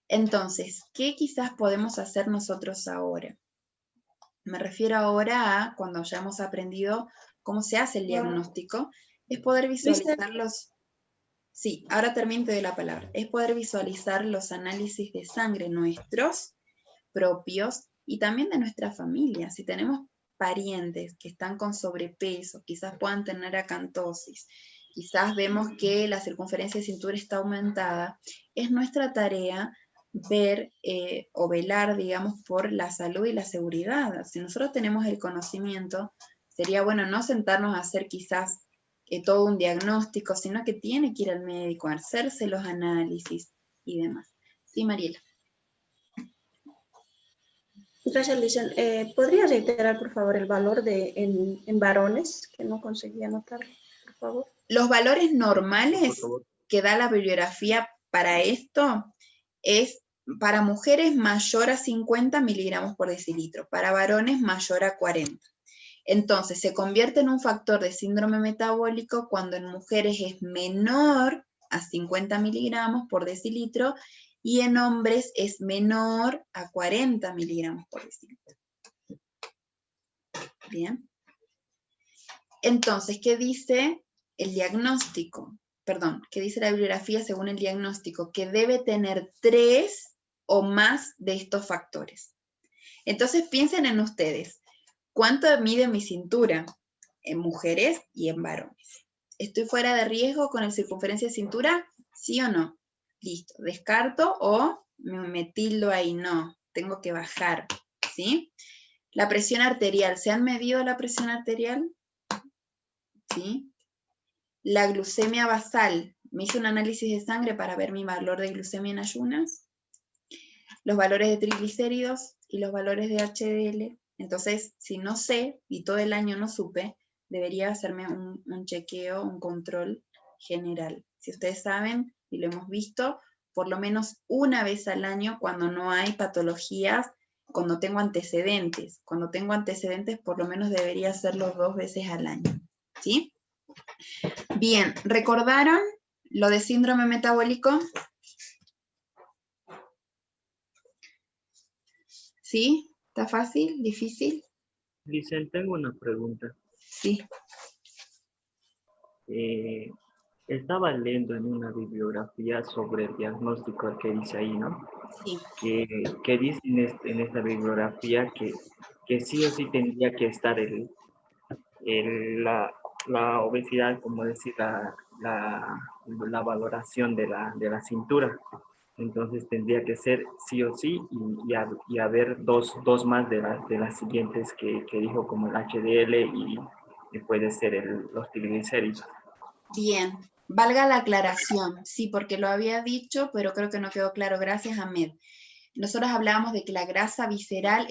Entonces, ¿qué quizás podemos hacer nosotros ahora? Me refiero ahora a cuando ya hemos aprendido cómo se hace el diagnóstico, es poder visualizar los... Sí, ahora termino de la palabra. Es poder visualizar los análisis de sangre nuestros, propios, y también de nuestra familia. Si tenemos parientes que están con sobrepeso, quizás puedan tener acantosis, quizás vemos que la circunferencia de cintura está aumentada, es nuestra tarea ver o velar, digamos, por la salud y la seguridad. Si nosotros tenemos el conocimiento, sería bueno no sentarnos a hacer quizás todo un diagnóstico, sino que tiene que ir al médico a hacerse los análisis y demás. Sí, Mariela. Gracias, Lisa. ¿Podría reiterar, por favor, el valor en varones, que no conseguí anotar, por favor? Los valores normales que da la bibliografía para esto es para mujeres mayor a 50 miligramos por decilitro, para varones mayor a 40. Entonces, se convierte en un factor de síndrome metabólico cuando en mujeres es menor a 50 miligramos por decilitro y en hombres es menor a 40 miligramos por decilitro. Bien. Entonces, ¿qué dice el diagnóstico? Perdón, ¿qué dice la bibliografía según el diagnóstico? Que debe tener 3 o más de estos factores. Entonces, piensen en ustedes. ¿Cuánto mide mi cintura? En mujeres y en varones. ¿Estoy fuera de riesgo con la circunferencia de cintura? ¿Sí o no? Listo. ¿Descarto o me tildo ahí? No. Tengo que bajar. ¿Sí? La presión arterial. ¿Se han medido la presión arterial? ¿Sí? La glucemia basal. ¿Me hice un análisis de sangre para ver mi valor de glucemia en ayunas? Los valores de triglicéridos y los valores de HDL. Entonces, si no sé y todo el año no supe, debería hacerme un chequeo, un control general. Si ustedes saben, y lo hemos visto, por lo menos una vez al año cuando no hay patologías, cuando tengo antecedentes. Cuando tengo antecedentes, por lo menos debería hacerlo 2 veces al año. ¿Sí? Bien, ¿recordaron lo de síndrome metabólico? ¿Sí? ¿Está fácil? ¿Difícil? Licen, tengo una pregunta. Sí. Estaba leyendo en una bibliografía sobre el diagnóstico que dice ahí, ¿no? Sí. Que dice en esta bibliografía que sí o sí tendría que estar la obesidad, como decir, la valoración de la cintura. Entonces tendría que ser sí o sí y haber dos más de las siguientes que dijo, como el HDL y puede ser los triglicéridos. Bien, valga la aclaración, sí, porque lo había dicho, pero creo que no quedó claro. Gracias, Ahmed. Nosotros hablábamos de que la grasa visceral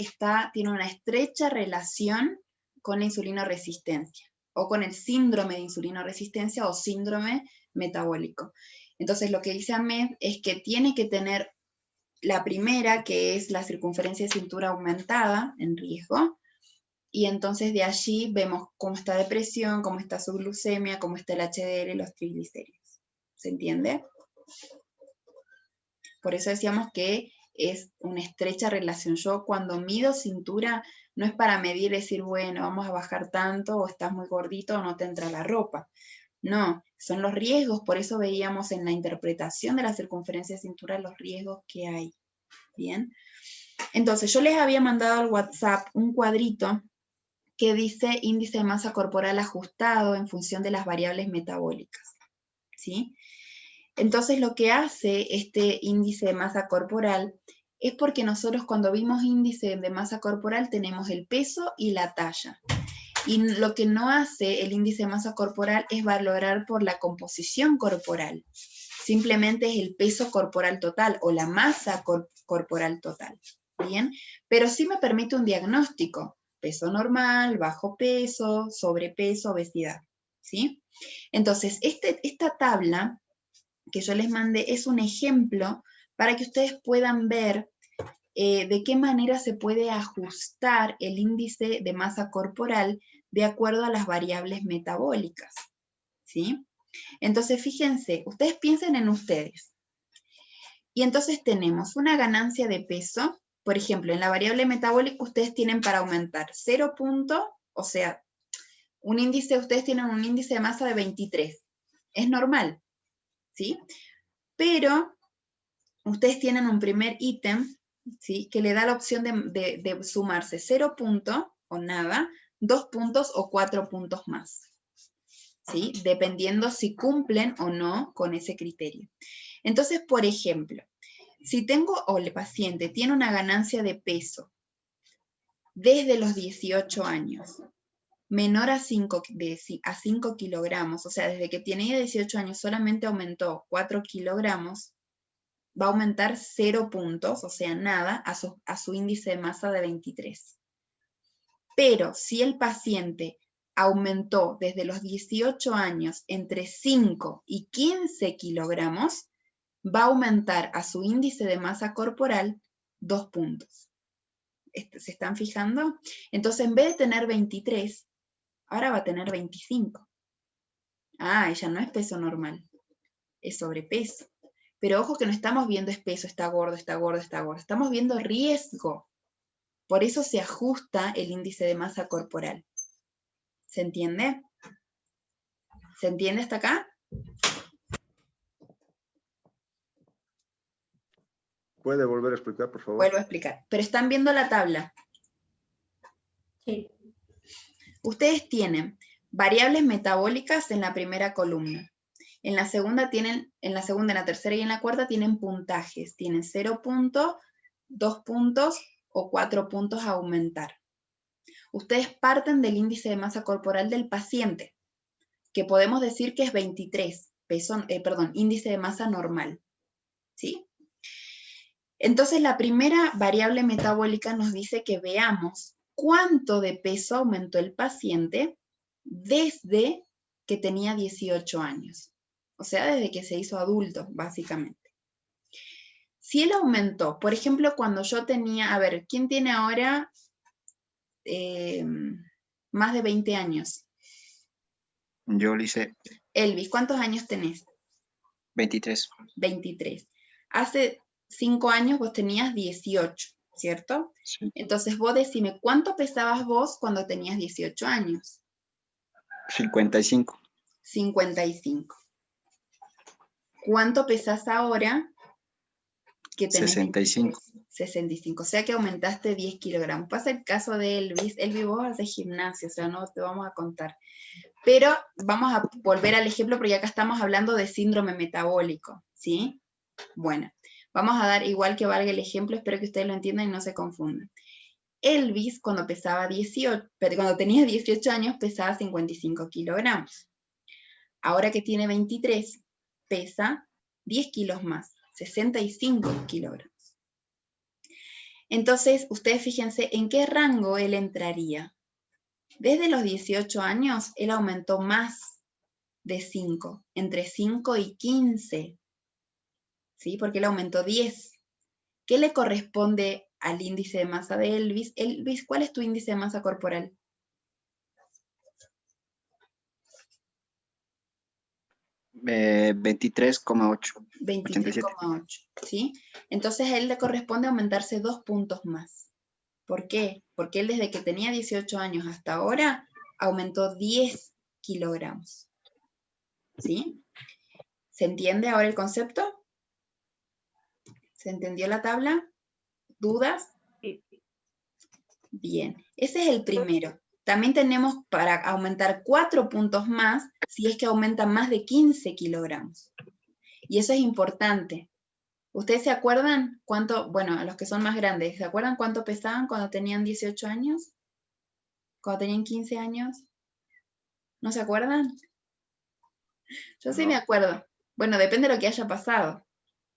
tiene una estrecha relación con la insulinoresistencia, o con el síndrome de insulinoresistencia o síndrome metabólico. Entonces, lo que dice Ahmed es que tiene que tener la primera, que es la circunferencia de cintura aumentada en riesgo, y entonces de allí vemos cómo está de presión, cómo está su glucemia, cómo está el HDL, los triglicéridos. ¿Se entiende? Por eso decíamos que es una estrecha relación. Yo cuando mido cintura, no es para medir, decir, bueno, vamos a bajar tanto, o estás muy gordito, o no te entra la ropa. No, son los riesgos, por eso veíamos en la interpretación de la circunferencia de cintura los riesgos que hay. Bien. Entonces, yo les había mandado al WhatsApp un cuadrito que dice índice de masa corporal ajustado en función de las variables metabólicas. ¿Sí? Entonces, lo que hace este índice de masa corporal es porque nosotros cuando vimos índice de masa corporal tenemos el peso y la talla. Y lo que no hace el índice de masa corporal es valorar por la composición corporal. Simplemente es el peso corporal total o la masa corporal total. ¿Bien? Pero sí me permite un diagnóstico. Peso normal, bajo peso, sobrepeso, obesidad. ¿Sí? Entonces, esta tabla que yo les mandé es un ejemplo para que ustedes puedan ver de qué manera se puede ajustar el índice de masa corporal de acuerdo a las variables metabólicas. ¿Sí? Entonces, fíjense, ustedes piensen en ustedes. Y entonces tenemos una ganancia de peso. Por ejemplo, en la variable metabólica ustedes tienen para aumentar 0 puntos, o sea, ustedes tienen un índice de masa de 23. Es normal, ¿sí? Pero ustedes tienen un primer ítem, ¿sí? Que le da la opción de sumarse 0 puntos o nada, 2 puntos o 4 puntos más, ¿sí? Dependiendo si cumplen o no con ese criterio. Entonces, por ejemplo, si tengo o el paciente tiene una ganancia de peso desde los 18 años, menor a 5 kilogramos, o sea, desde que tenía 18 años solamente aumentó 4 kilogramos, va a aumentar 0 puntos, o sea, nada, a su índice de masa de 23. Pero si el paciente aumentó desde los 18 años entre 5 y 15 kilogramos, va a aumentar a su índice de masa corporal 2 puntos. ¿Se están fijando? Entonces, en vez de tener 23, ahora va a tener 25. Ah, ella no es peso normal, es sobrepeso. Pero ojo que no estamos viendo es peso, está gordo, está gordo, está gordo. Estamos viendo riesgo. Por eso se ajusta el índice de masa corporal. ¿Se entiende? ¿Se entiende hasta acá? ¿Puede volver a explicar, por favor? Vuelvo a explicar. Pero están viendo la tabla. Sí. Ustedes tienen variables metabólicas en la primera columna. En la segunda, en la tercera y en la cuarta tienen puntajes. Tienen 0 puntos, 2 puntos o 4 puntos a aumentar. Ustedes parten del índice de masa corporal del paciente, que podemos decir que es 23, índice de masa normal. ¿Sí? Entonces, la primera variable metabólica nos dice que veamos cuánto de peso aumentó el paciente desde que tenía 18 años. O sea, desde que se hizo adulto, básicamente. Si él aumentó, por ejemplo, cuando yo tenía, a ver, ¿quién tiene ahora más de 20 años? Yo le hice Elvis, ¿cuántos años tenés? 23. 23. Hace 5 años vos tenías 18, ¿cierto? Sí. Entonces vos decime, ¿cuánto pesabas vos cuando tenías 18 años? 55. 55. ¿Cuánto pesás ahora? ¿Qué tenés? 65. 65, o sea que aumentaste 10 kilogramos. Pasa el caso de Elvis. Elvis, vos haces gimnasio, o sea, no te vamos a contar. Pero vamos a volver al ejemplo, porque acá estamos hablando de síndrome metabólico, ¿sí? Bueno, vamos a dar igual que valga el ejemplo, espero que ustedes lo entiendan y no se confundan. Elvis, cuando tenía 18 años, pesaba 55 kilogramos. Ahora que tiene 23, pesa 10 kilos más, 65 kilogramos. Entonces, ustedes fíjense en qué rango él entraría. Desde los 18 años, él aumentó más de 5, entre 5 y 15, ¿sí? Porque él aumentó 10. ¿Qué le corresponde al índice de masa de Elvis? Elvis, ¿cuál es tu índice de masa corporal? 23,8. 23,8, ¿sí? Entonces a él le corresponde aumentarse 2 puntos más. ¿Por qué? Porque él desde que tenía 18 años hasta ahora aumentó 10 kilogramos. ¿Sí? ¿Se entiende ahora el concepto? ¿Se entendió la tabla? ¿Dudas? Bien, ese es el primero. También tenemos para aumentar 4 puntos más si es que aumenta más de 15 kilogramos. Y eso es importante. ¿Ustedes se acuerdan cuánto, bueno, a los que son más grandes, ¿se acuerdan cuánto pesaban cuando tenían 18 años? ¿Cuando tenían 15 años? ¿No se acuerdan? Yo sí me acuerdo. Bueno, depende de lo que haya pasado,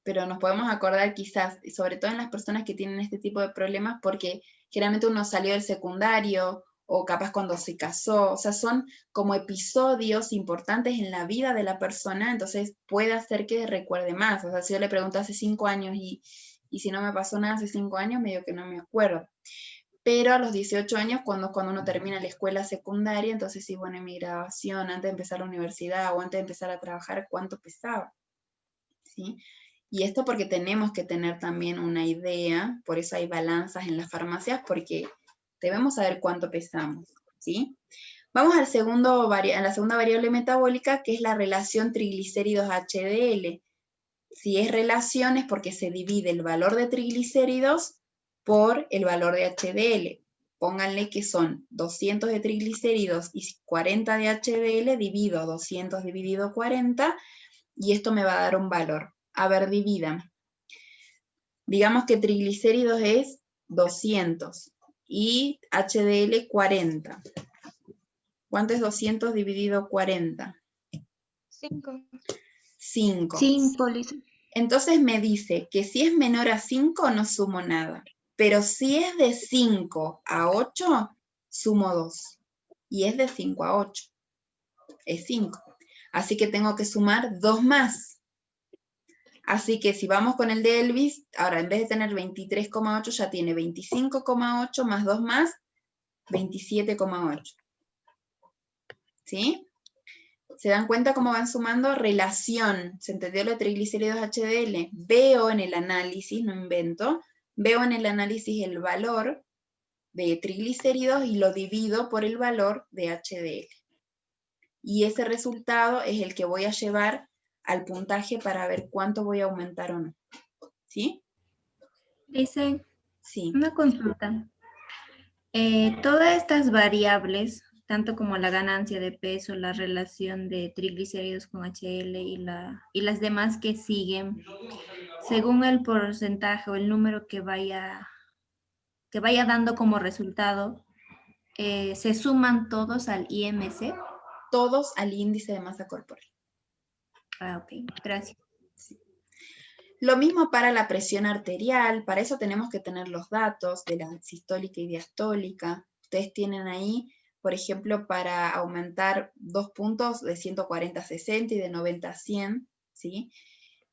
pero nos podemos acordar quizás, y sobre todo en las personas que tienen este tipo de problemas, porque generalmente uno salió del secundario, o capaz cuando se casó, o sea, son como episodios importantes en la vida de la persona, entonces puede hacer que recuerde más. O sea, si yo le pregunto hace 5 años y si no me pasó nada hace 5 años, medio que no me acuerdo. Pero a los 18 años, cuando uno termina la escuela secundaria, entonces sí, bueno, en mi graduación, antes de empezar la universidad o antes de empezar a trabajar, ¿cuánto pesaba? ¿Sí? Y esto porque tenemos que tener también una idea, por eso hay balanzas en las farmacias, porque debemos saber cuánto pesamos, ¿sí? Vamos a la segunda variable metabólica, que es la relación triglicéridos-HDL. Si es relación es porque se divide el valor de triglicéridos por el valor de HDL. Pónganle que son 200 de triglicéridos y 40 de HDL, divido 200 dividido 40, y esto me va a dar un valor. A ver, dividan. Digamos que triglicéridos es 200 y HDL 40. ¿Cuánto es 200 dividido 40? 5. 5. 5, Lisa. Entonces me dice que si es menor a 5 no sumo nada, pero si es de 5 a 8, sumo 2. Y es de 5 a 8. Es 5. Así que tengo que sumar 2 más. Así que si vamos con el de Elvis, ahora en vez de tener 23,8 ya tiene 25,8 más 2 más, 27,8. ¿Sí? ¿Se dan cuenta cómo van sumando? Relación. ¿Se entendió lo de triglicéridos HDL? Veo en el análisis, no invento, veo en el análisis el valor de triglicéridos y lo divido por el valor de HDL. Y ese resultado es el que voy a llevar al puntaje para ver cuánto voy a aumentar o no. ¿Sí? Dice, sí. Una consulta. Todas estas variables, tanto como la ganancia de peso, la relación de triglicéridos con HDL y las demás que siguen, según el porcentaje o el número que vaya dando como resultado, ¿se suman todos al IMC? Todos al índice de masa corporal. Ah, ok, gracias. Sí. Lo mismo para la presión arterial, para eso tenemos que tener los datos de la sistólica y diastólica. Ustedes tienen ahí, por ejemplo, para aumentar 2 puntos de 140 a 60 y de 90 a 100, ¿sí?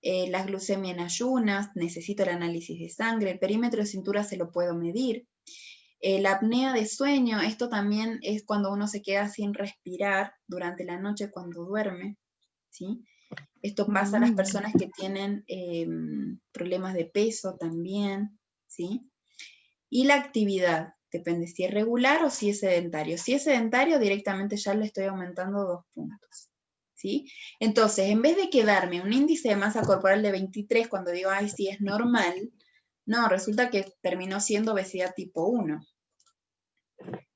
La glucemia en ayunas, necesito el análisis de sangre, el perímetro de cintura se lo puedo medir. La apnea de sueño, esto también es cuando uno se queda sin respirar durante la noche cuando duerme, ¿sí? Esto pasa a las personas que tienen problemas de peso también, ¿sí? Y la actividad, depende si es regular o si es sedentario. Si es sedentario, directamente ya le estoy aumentando 2 puntos, ¿sí? Entonces, en vez de quedarme un índice de masa corporal de 23, cuando digo, ay, sí, es normal, no, resulta que terminó siendo obesidad tipo 1.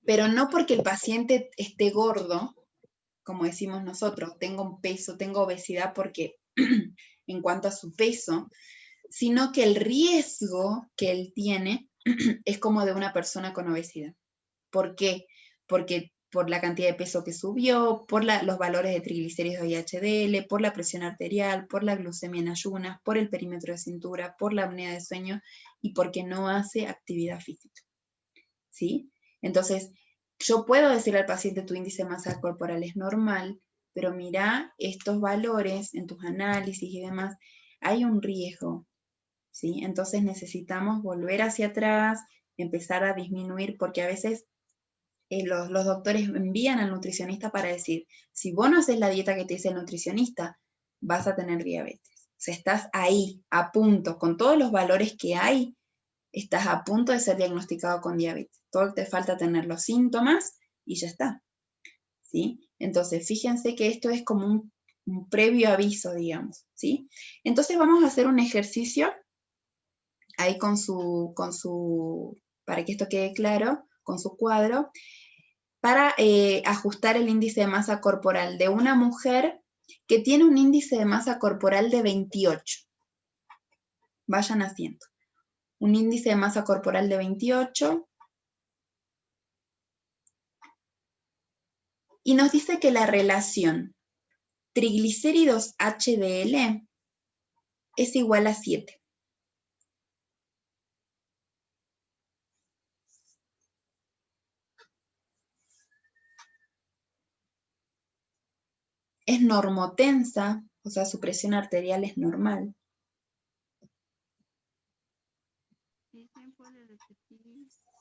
Pero no porque el paciente esté gordo, como decimos nosotros, tengo un peso, tengo obesidad porque en cuanto a su peso, sino que el riesgo que él tiene es como de una persona con obesidad. ¿Por qué? Porque por la cantidad de peso que subió, por los valores de triglicéridos y HDL, por la presión arterial, por la glucemia en ayunas, por el perímetro de cintura, por la apnea de sueño y porque no hace actividad física. ¿Sí? Entonces, yo puedo decirle al paciente tu índice de masa corporal es normal, pero mira estos valores en tus análisis y demás, hay un riesgo, ¿sí? Entonces necesitamos volver hacia atrás, empezar a disminuir, porque a veces los doctores envían al nutricionista para decir, si vos no haces la dieta que te dice el nutricionista, vas a tener diabetes. O sea, estás ahí, a punto, con todos los valores que hay, estás a punto de ser diagnosticado con diabetes. Todo te falta tener los síntomas y ya está. ¿Sí? Entonces, fíjense que esto es como un previo aviso, digamos. ¿Sí? Entonces vamos a hacer un ejercicio ahí para que esto quede claro, con su cuadro, para ajustar el índice de masa corporal de una mujer que tiene un índice de masa corporal de 28. Vayan haciendo. Un índice de masa corporal de 28. Y nos dice que la relación triglicéridos HDL es igual a 7. Es normotensa, o sea, su presión arterial es normal.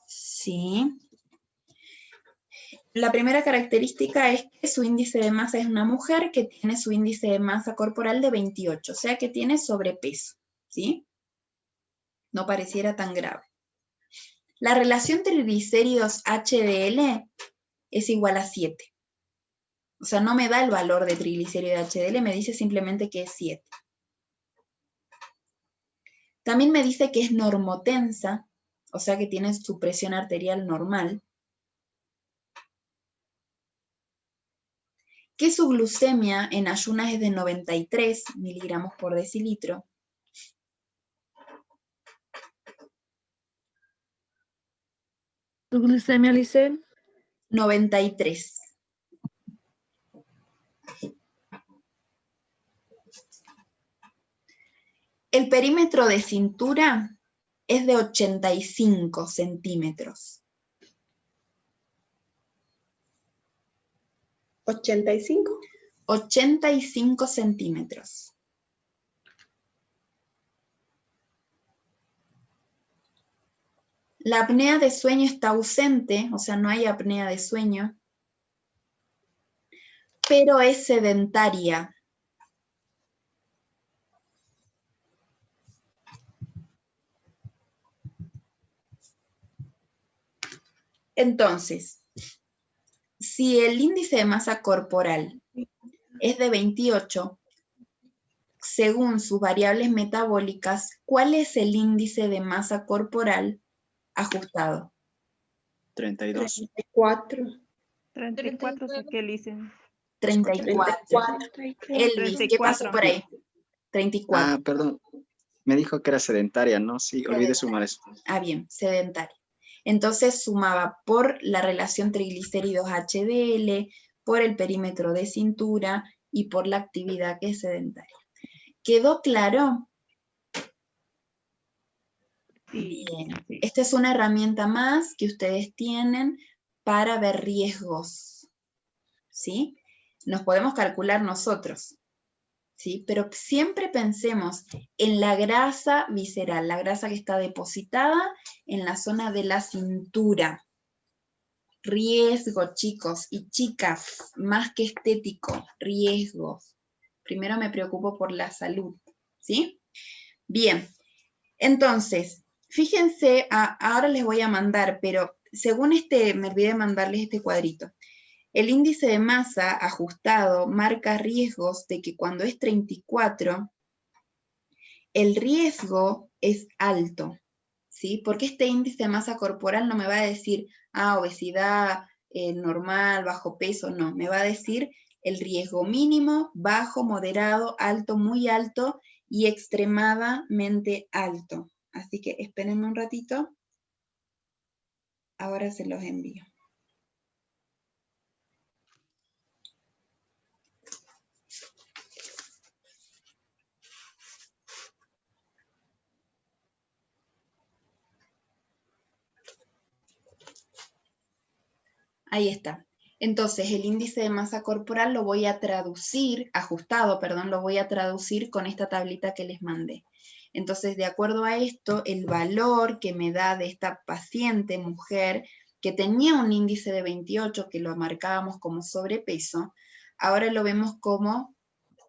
Sí. La primera característica es que su índice de masa es una mujer que tiene su índice de masa corporal de 28, o sea que tiene sobrepeso, ¿sí? No pareciera tan grave. La relación triglicéridos HDL es igual a 7. O sea, no me da el valor de triglicérido HDL, me dice simplemente que es 7. También me dice que es normotensa, o sea que tiene su presión arterial normal. Que su glucemia en ayunas es de 93 miligramos por decilitro. ¿Tu glucemia, Lice? 93. El perímetro de cintura es de 85 centímetros. ¿85? 85 centímetros. La apnea de sueño está ausente, o sea, no hay apnea de sueño, pero es sedentaria. Entonces, si el índice de masa corporal es de 28, según sus variables metabólicas, ¿cuál es el índice de masa corporal ajustado? 32. 34. 34 saqué, Licen. 34. Elvis, ¿qué pasó por ahí? 34. Ah, perdón. Me dijo que era sedentaria, ¿no? Sí, olvidé sumar eso. Ah, bien, sedentaria. Entonces sumaba por la relación triglicéridos HDL, por el perímetro de cintura y por la actividad que es sedentaria. ¿Quedó claro? Bien. Esta es una herramienta más que ustedes tienen para ver riesgos, ¿sí? Nos podemos calcular nosotros, ¿sí? Pero siempre pensemos en la grasa visceral, la grasa que está depositada en la zona de la cintura. Riesgo, chicos y chicas, más que estético, riesgos. Primero me preocupo por la salud, ¿sí? Bien, entonces, fíjense, ahora les voy a mandar, pero según me olvidé de mandarles este cuadrito. El índice de masa ajustado marca riesgos de que cuando es 34, el riesgo es alto, ¿sí? Porque este índice de masa corporal no me va a decir, obesidad normal, bajo peso, no. Me va a decir el riesgo mínimo, bajo, moderado, alto, muy alto y extremadamente alto. Así que espérenme un ratito. Ahora se los envío. Ahí está. Entonces, el índice de masa corporal lo voy a traducir, ajustado, perdón, lo voy a traducir con esta tablita que les mandé. Entonces, de acuerdo a esto, el valor que me da de esta paciente, mujer, que tenía un índice de 28, que lo marcábamos como sobrepeso, ahora lo vemos como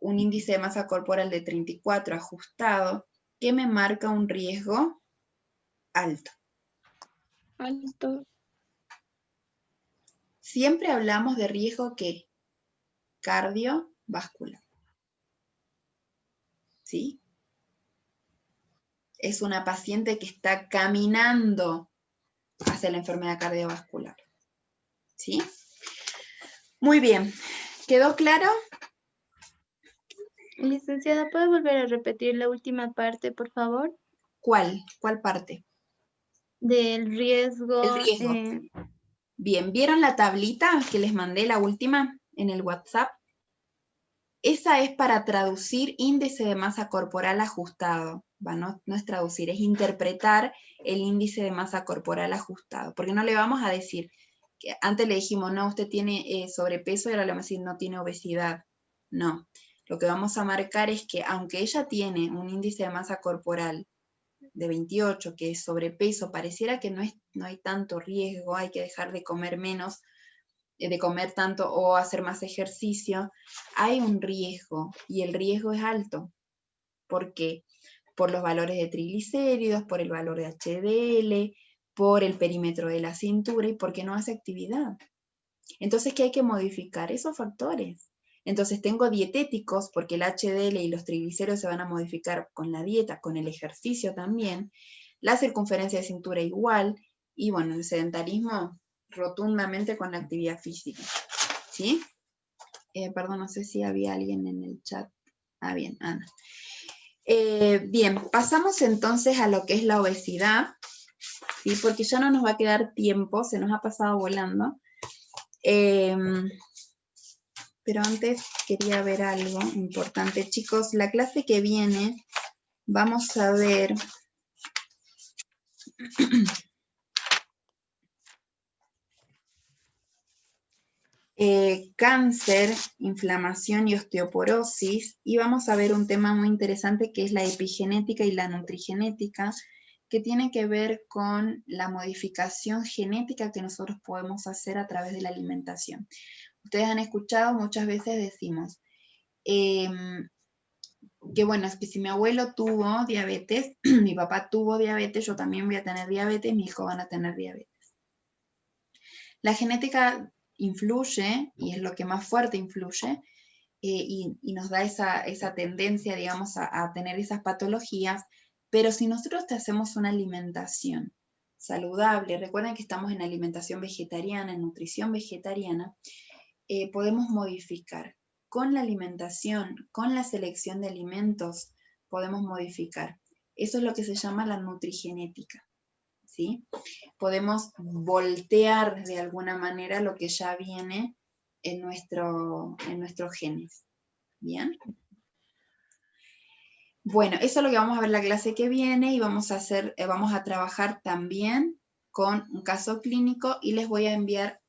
un índice de masa corporal de 34 ajustado, que me marca un riesgo alto. Alto. Siempre hablamos de riesgo ¿qué? Cardiovascular. ¿Sí? Es una paciente que está caminando hacia la enfermedad cardiovascular. ¿Sí? Muy bien. ¿Quedó claro? Licenciada, ¿puede volver a repetir la última parte, por favor? ¿Cuál? ¿Cuál parte? Del riesgo. El riesgo. Bien, ¿vieron la tablita que les mandé, la última, en el WhatsApp? Esa es para traducir índice de masa corporal ajustado. No es traducir, es interpretar el índice de masa corporal ajustado. Porque no le vamos a decir, que antes le dijimos, no, usted tiene sobrepeso, y ahora le vamos a decir, no tiene obesidad. No, lo que vamos a marcar es que aunque ella tiene un índice de masa corporal de 28, que es sobrepeso, pareciera que no hay tanto riesgo, hay que dejar de comer menos, de comer tanto o hacer más ejercicio, hay un riesgo, y el riesgo es alto. ¿Por qué? Por los valores de triglicéridos, por el valor de HDL, por el perímetro de la cintura y porque no hace actividad. Entonces, ¿qué hay que modificar? Esos factores. Entonces, tengo dietéticos porque el HDL y los triglicéridos se van a modificar con la dieta, con el ejercicio también, la circunferencia de cintura igual, y bueno, el sedentarismo rotundamente con la actividad física. ¿Sí? Perdón, no sé si había alguien en el chat. Bien, Ana. Bien, pasamos entonces a lo que es la obesidad, ¿sí? Porque ya no nos va a quedar tiempo, se nos ha pasado volando. Pero antes quería ver algo importante. Chicos, la clase que viene vamos a ver cáncer, inflamación y osteoporosis, y vamos a ver un tema muy interesante que es la epigenética y la nutrigenética, que tiene que ver con la modificación genética que nosotros podemos hacer a través de la alimentación. Ustedes han escuchado, muchas veces decimos que bueno, es que si mi abuelo tuvo diabetes, mi papá tuvo diabetes, yo también voy a tener diabetes, mis hijos van a tener diabetes. La genética influye, y es lo que más fuerte influye, y nos da esa tendencia, digamos, a tener esas patologías, pero si nosotros te hacemos una alimentación saludable, recuerden que estamos en alimentación vegetariana, en nutrición vegetariana, podemos modificar. Con la alimentación, con la selección de alimentos, podemos modificar. Eso es lo que se llama la nutrigenética, ¿sí? Podemos voltear de alguna manera lo que ya viene en nuestros genes. ¿Bien? Bueno, eso es lo que vamos a ver la clase que viene, y vamos a trabajar también con un caso clínico, y les voy a enviar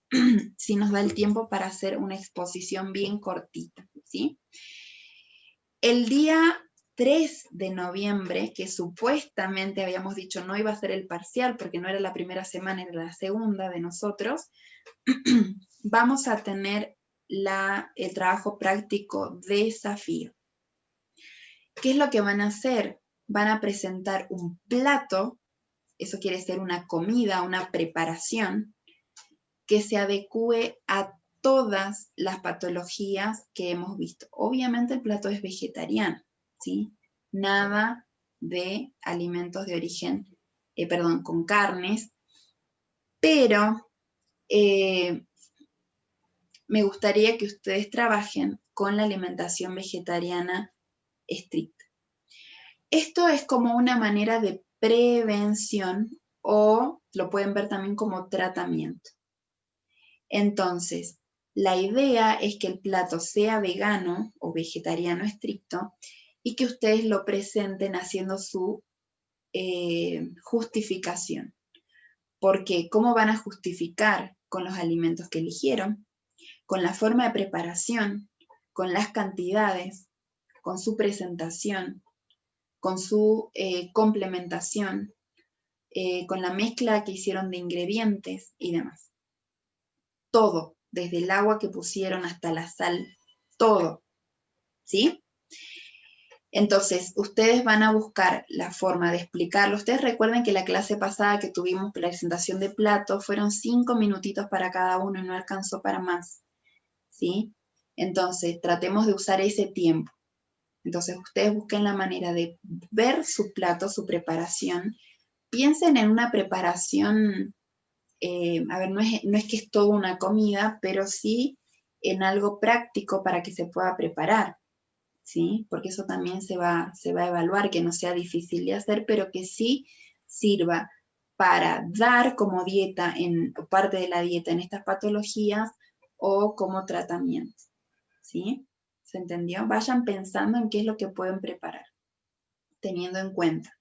si nos da el tiempo para hacer una exposición bien cortita, ¿sí? El día 3 de noviembre, que supuestamente habíamos dicho no iba a ser el parcial porque no era la primera semana, era la segunda de nosotros, vamos a tener el trabajo práctico desafío. ¿Qué es lo que van a hacer? Van a presentar un plato, eso quiere decir una comida, una preparación, que se adecue a todas las patologías que hemos visto. Obviamente el plato es vegetariano, ¿sí? Nada de alimentos de origen, con carnes, pero me gustaría que ustedes trabajen con la alimentación vegetariana estricta. Esto es como una manera de prevención o lo pueden ver también como tratamiento. Entonces, la idea es que el plato sea vegano o vegetariano estricto y que ustedes lo presenten haciendo su justificación. Porque, ¿cómo van a justificar? Con los alimentos que eligieron, con la forma de preparación, con las cantidades, con su presentación, con su complementación, con la mezcla que hicieron de ingredientes y demás. Todo, desde el agua que pusieron hasta la sal, todo, ¿sí? Entonces, ustedes van a buscar la forma de explicarlo. Ustedes recuerden que la clase pasada que tuvimos presentación de platos fueron 5 minutitos para cada uno y no alcanzó para más, ¿sí? Entonces, tratemos de usar ese tiempo. Entonces, ustedes busquen la manera de ver su plato, su preparación. Piensen en una preparación, no es que es toda una comida, pero sí en algo práctico para que se pueda preparar, ¿sí? Porque eso también se va a evaluar, que no sea difícil de hacer, pero que sí sirva para dar como dieta, parte de la dieta en estas patologías o como tratamiento, ¿sí? ¿Se entendió? Vayan pensando en qué es lo que pueden preparar, teniendo en cuenta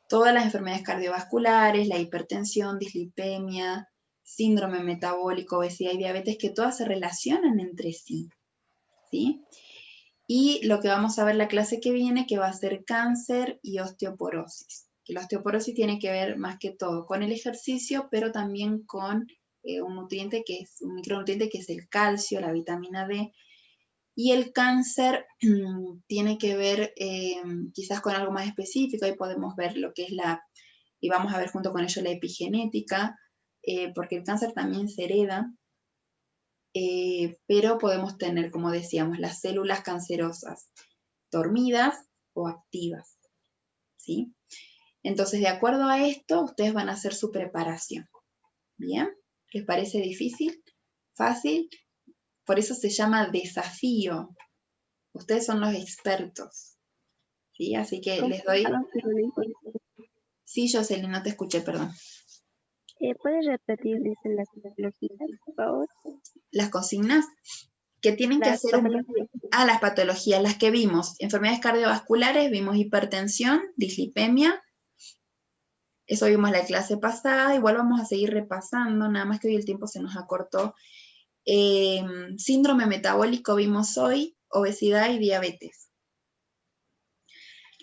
todas las enfermedades cardiovasculares, la hipertensión, dislipemia, síndrome metabólico, obesidad y diabetes, que todas se relacionan entre sí, ¿sí? Y lo que vamos a ver la clase que viene, que va a ser cáncer y osteoporosis. Que la osteoporosis tiene que ver más que todo con el ejercicio, pero también con un micronutriente que es el calcio, la vitamina D. Y el cáncer tiene que ver quizás con algo más específico. Ahí podemos ver lo que es y vamos a ver junto con ello la epigenética, porque el cáncer también se hereda. Pero podemos tener, como decíamos, las células cancerosas dormidas o activas, ¿sí? Entonces, de acuerdo a esto, ustedes van a hacer su preparación, ¿bien? ¿Les parece difícil? ¿Fácil? Por eso se llama desafío. Ustedes son los expertos, ¿sí? Así que les doy... Sí, Jocelyn, no te escuché, perdón. ¿Puedes repetir las patologías, por favor? Las consignas que tienen que hacer las patologías, las que vimos, enfermedades cardiovasculares, vimos hipertensión, dislipemia, eso vimos la clase pasada, igual vamos a seguir repasando, nada más que hoy el tiempo se nos acortó. Síndrome metabólico vimos hoy, obesidad y diabetes.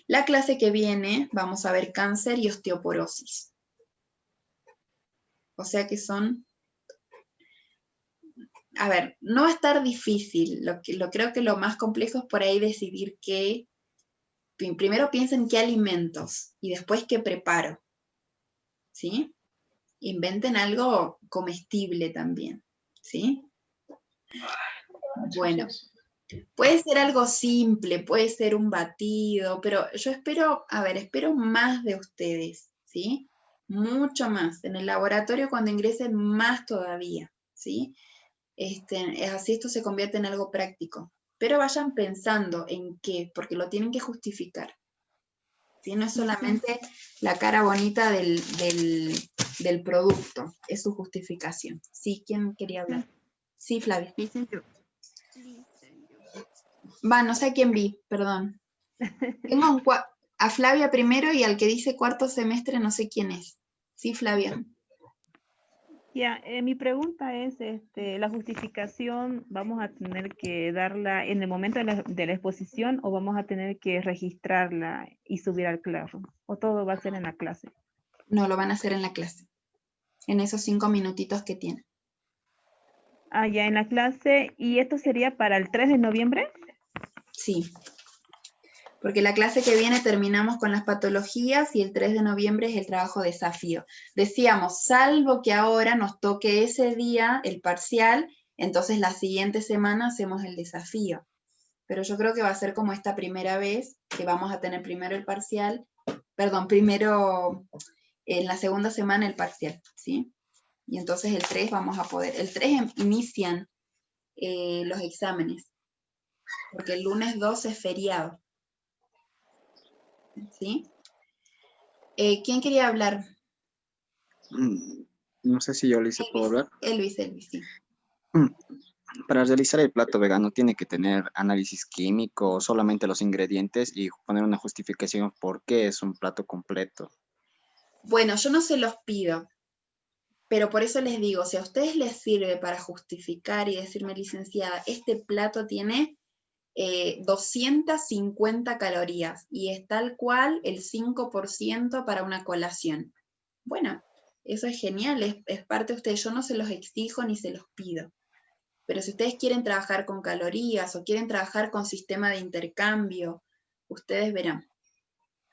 La clase que viene vamos a ver cáncer y osteoporosis. O sea que son... A ver, no va a estar difícil, creo que lo más complejo es por ahí decidir qué, primero piensen qué alimentos y después qué preparo, ¿sí? Inventen algo comestible también, ¿sí? Bueno, puede ser algo simple, puede ser un batido, pero yo espero más de ustedes, ¿sí? Mucho más, en el laboratorio cuando ingresen más todavía, ¿sí? Así esto se convierte en algo práctico. Pero vayan pensando en qué, porque lo tienen que justificar. ¿Sí? No es solamente la cara bonita del producto, es su justificación. ¿Sí? ¿Quién quería hablar? Sí, Flavia. No sé a quién vi, perdón. Tengo a Flavia primero y al que dice cuarto semestre no sé quién es. Sí, Flavia. Ya, mi pregunta es, ¿la justificación vamos a tener que darla en el momento de la exposición o vamos a tener que registrarla y subir al Classroom? ¿O todo va a ser en la clase? No, lo van a hacer en la clase, en esos 5 minutitos que tienen. Ah, ya, en la clase. ¿Y esto sería para el 3 de noviembre? Sí. Porque la clase que viene terminamos con las patologías y el 3 de noviembre es el trabajo desafío. Decíamos, salvo que ahora nos toque ese día el parcial Entonces la siguiente semana hacemos el desafío. Pero yo creo que va a ser como esta primera vez, que vamos a tener primero el parcial, perdón, primero en la segunda semana el parcial, ¿sí? Y entonces el 3 vamos a poder, el 3 inician los exámenes, porque el lunes 2 es feriado, ¿sí? ¿Quién quería hablar? No sé si yo le puedo hablar. Elvis, sí. Para realizar el plato vegano tiene que tener análisis químico, solamente los ingredientes y poner una justificación por qué es un plato completo. Bueno, yo no se los pido, pero por eso les digo, si a ustedes les sirve para justificar y decirme, licenciada, este plato tiene 250 calorías y es tal cual el 5% para una colación. Bueno, eso es genial, es parte de ustedes, yo no se los exijo ni se los pido. Pero si ustedes quieren trabajar con calorías o quieren trabajar con sistema de intercambio, ustedes verán,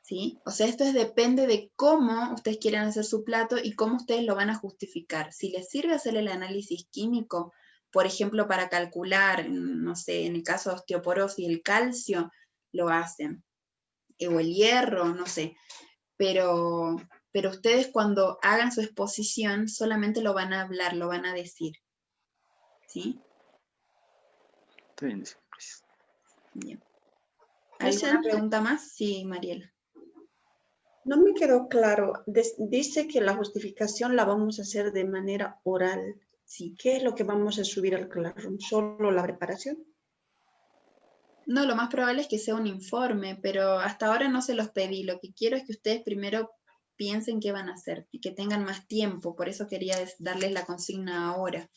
¿sí? O sea, esto depende de cómo ustedes quieren hacer su plato y cómo ustedes lo van a justificar. Si les sirve hacer el análisis químico, por ejemplo, para calcular, no sé, en el caso de osteoporosis, el calcio, lo hacen. O el hierro, no sé. Pero ustedes cuando hagan su exposición solamente lo van a hablar, lo van a decir. ¿Sí? Está bien. Bien. ¿Alguna pregunta más? Sí, Mariela. No me quedó claro. Dice que la justificación la vamos a hacer de manera oral. Sí. ¿Qué es lo que vamos a subir al Classroom? ¿Solo la preparación? No, lo más probable es que sea un informe, pero hasta ahora no se los pedí. Lo que quiero es que ustedes primero piensen qué van a hacer y que tengan más tiempo. Por eso quería darles la consigna ahora.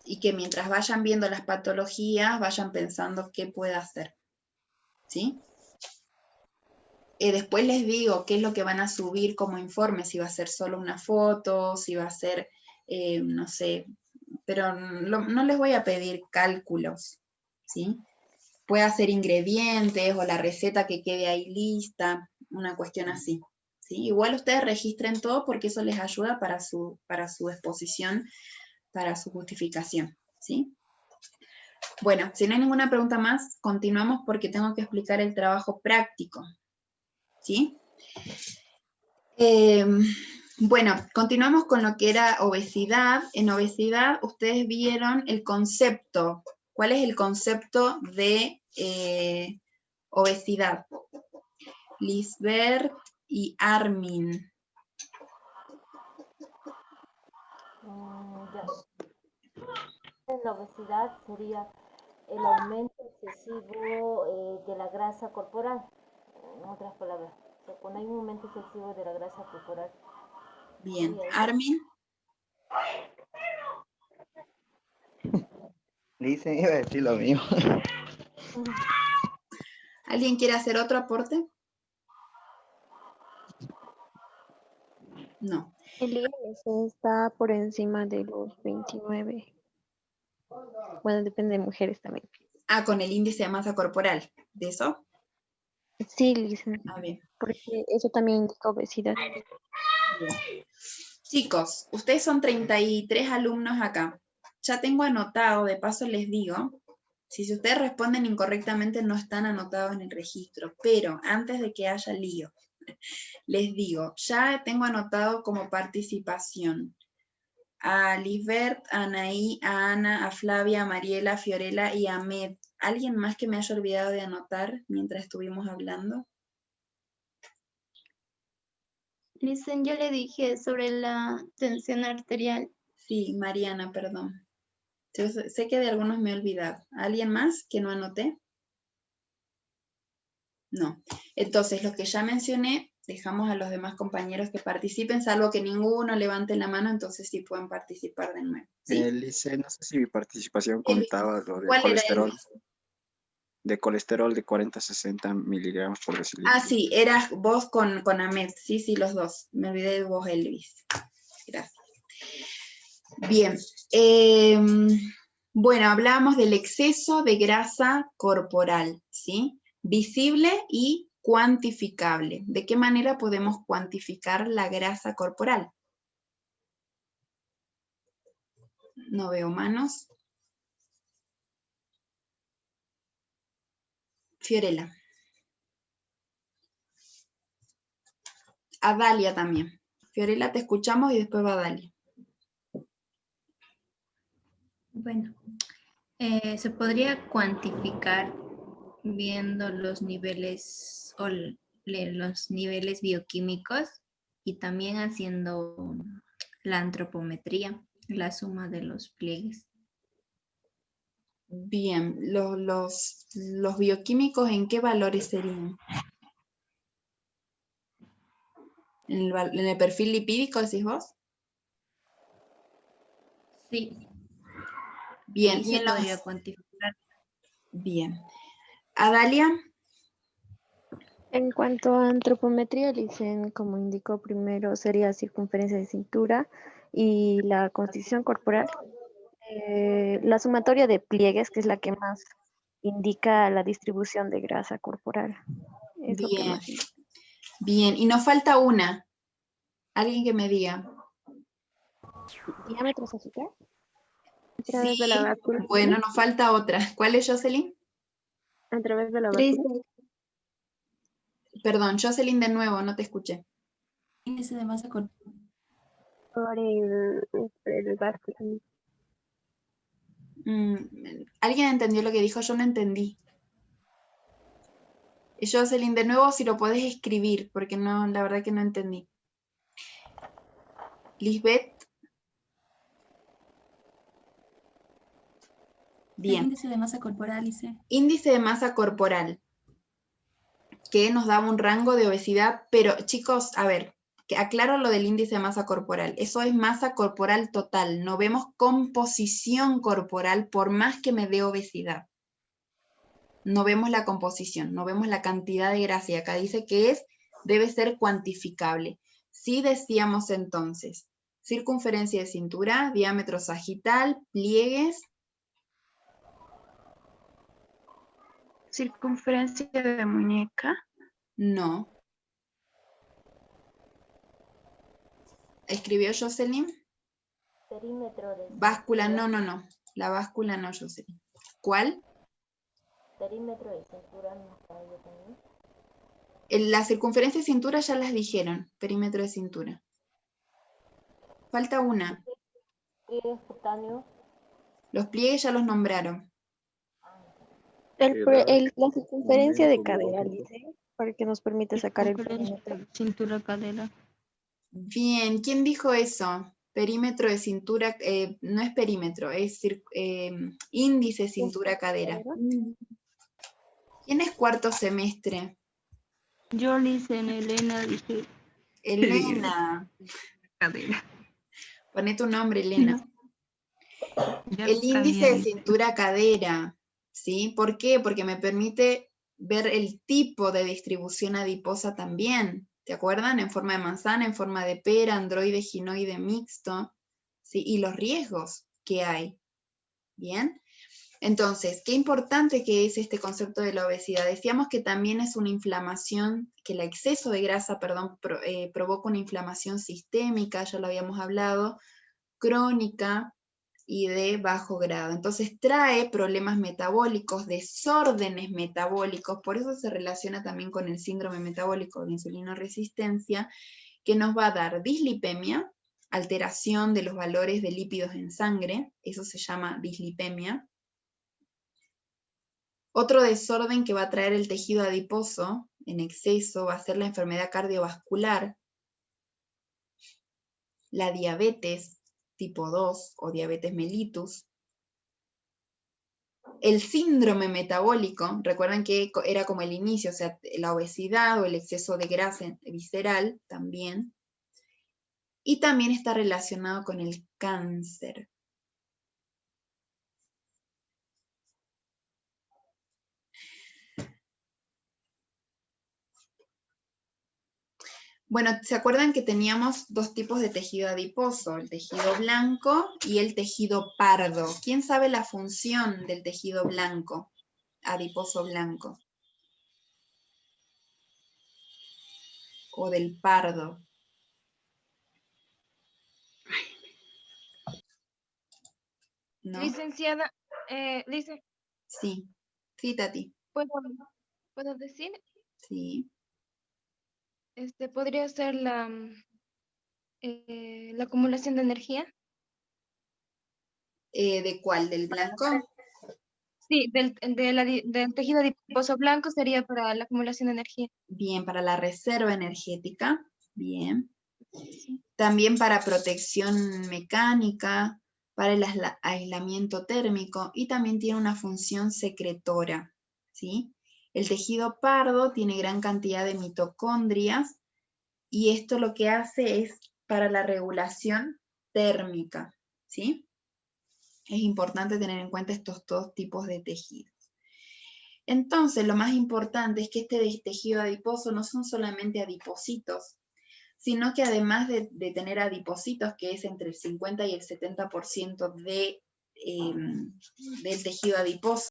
Y que mientras vayan viendo las patologías, vayan pensando qué puede hacer. ¿Sí? Después les digo qué es lo que van a subir como informe, si va a ser solo una foto, si va a ser, no sé, pero no les voy a pedir cálculos, ¿sí? Puede hacer ingredientes o la receta que quede ahí lista, una cuestión así, ¿sí? Igual ustedes registren todo porque eso les ayuda para su exposición, para su justificación, ¿sí? Bueno, si no hay ninguna pregunta más, continuamos porque tengo que explicar el trabajo práctico, ¿sí? Bueno, continuamos con lo que era obesidad. En obesidad ustedes vieron el concepto. ¿Cuál es el concepto de obesidad? Lisbeth y Armin. La obesidad sería el aumento excesivo de la grasa corporal, en otras palabras. O sea, cuando hay un aumento excesivo de la grasa corporal. Bien, Armin. Dicen, iba a decir lo mismo. ¿Alguien quiere hacer otro aporte? No. El IMC está por encima de los 29. Bueno, depende de mujeres también. Ah, con el índice de masa corporal, ¿de eso? Sí, Lisa. Ah, bien. Porque eso también indica obesidad. Bien. Chicos, ustedes son 33 alumnos acá. Ya tengo anotado, de paso les digo, si ustedes responden incorrectamente no están anotados en el registro, pero antes de que haya lío, les digo, ya tengo anotado como participación a Lisbeth, a Anaí, a Ana, a Flavia, a Mariela, a Fiorella y a Med. ¿Alguien más que me haya olvidado de anotar mientras estuvimos hablando? Listen, yo le dije sobre la tensión arterial. Sí, Mariana, perdón. Sé que de algunos me he olvidado. ¿Alguien más que no anoté? No. Entonces, los que ya mencioné, dejamos a los demás compañeros que participen, salvo que ninguno levante la mano, entonces sí pueden participar de nuevo. ¿Sí? Lice, no sé si mi participación contaba lo de ¿Cuál colesterol. era De colesterol de 40 a 60 miligramos por decilitro. Ah, sí, eras vos con Ahmed. Sí, los dos. Me olvidé de vos, Elvis. Gracias. Bien. Bueno, hablábamos del exceso de grasa corporal, ¿sí? Visible y cuantificable. ¿De qué manera podemos cuantificar la grasa corporal? No veo manos. Fiorella. A Dalia también. Fiorella, te escuchamos y después va Dalia. Bueno, se podría cuantificar viendo los niveles o los niveles bioquímicos y también haciendo la antropometría, la suma de los pliegues. Bien, los bioquímicos, ¿en qué valores serían? ¿En el perfil lipídico, decís vos? Sí. Bien. Ahí se podría cuantificar. Bien. ¿Adalia? En cuanto a antropometría, dicen, como indicó primero, sería circunferencia de cintura y la constitución corporal. La sumatoria de pliegues, que es la que más indica la distribución de grasa corporal. Es lo que Bien. más indica. Bien, y nos falta una. Alguien que me diga. ¿Diámetro sagital? A través de la báscula. Bueno, nos falta otra. ¿Cuál es, Jocelyn? A través de la báscula. Perdón, Jocelyn, de nuevo, no te escuché. Índice de masa corporal. Por el báscula. ¿Alguien entendió lo que dijo? Yo no entendí. Jocelyn, de nuevo, si lo podés escribir, porque no, la verdad que no entendí. Lisbeth. Bien. El índice de masa corporal, dice. Índice de masa corporal, que nos daba un rango de obesidad, pero chicos, a ver, que aclaro lo del índice de masa corporal. Eso es masa corporal total. No vemos composición corporal por más que me dé obesidad. No vemos la composición, no vemos la cantidad de grasa. Y acá dice que debe ser cuantificable. Si decíamos entonces, circunferencia de cintura, diámetro sagital, pliegues. Circunferencia de muñeca. No. ¿Escribió Jocelyn? Perímetro de Báscula, cintura. no. La báscula no, Jocelyn. ¿Cuál? Perímetro de cintura, ¿no está yo también? La circunferencia de cintura ya las dijeron, perímetro de cintura. Falta una. Pliegues cutáneos. Los pliegues ya los nombraron. La circunferencia de cadera, dice, para que nos permite sacar el perímetro. Cintura, cadera. Bien, ¿quién dijo eso? Perímetro de cintura, no es perímetro, es índice cintura cadera. ¿Quién es cuarto semestre? Yo le hice en Elena, dije. Elena. Cadera. Poné tu nombre, Elena. Ya El índice de cambié. cintura cadera, ¿sí? ¿Por qué? Porque me permite ver el tipo de distribución adiposa también. ¿Te acuerdan? En forma de manzana, en forma de pera, androide, ginoide, mixto, ¿sí? Y los riesgos que hay. ¿Bien? Entonces, qué importante que es este concepto de la obesidad. Decíamos que también es una inflamación, que el exceso de grasa, provoca una inflamación sistémica, ya lo habíamos hablado, crónica y de bajo grado. Entonces trae problemas metabólicos, desórdenes metabólicos, por eso se relaciona también con el síndrome metabólico de insulinoresistencia, que nos va a dar dislipemia, alteración de los valores de lípidos en sangre, eso se llama dislipemia. Otro desorden que va a traer el tejido adiposo en exceso va a ser la enfermedad cardiovascular, la diabetes tipo 2 o diabetes mellitus, el síndrome metabólico, recuerden que era como el inicio, o sea, la obesidad o el exceso de grasa visceral también, y también está relacionado con el cáncer. Bueno, ¿se acuerdan que teníamos dos tipos de tejido adiposo? El tejido blanco y el tejido pardo. ¿Quién sabe la función del tejido blanco, adiposo blanco? O del pardo. ¿no? Licenciada, dice, Sí, sí, Tati, ¿puedo decir? sí. Podría ser la acumulación de energía. ¿De cuál? ¿Del blanco? Sí, del tejido adiposo blanco sería para la acumulación de energía. Bien, para la reserva energética. Bien. También para protección mecánica, para el aislamiento térmico y también tiene una función secretora, ¿sí? El tejido pardo tiene gran cantidad de mitocondrias y esto lo que hace es para la regulación térmica, ¿sí? Es importante tener en cuenta estos dos tipos de tejidos. Entonces, lo más importante es que este tejido adiposo no son solamente adipocitos, sino que además de tener adipocitos, que es entre el 50 y el 70% del tejido adiposo,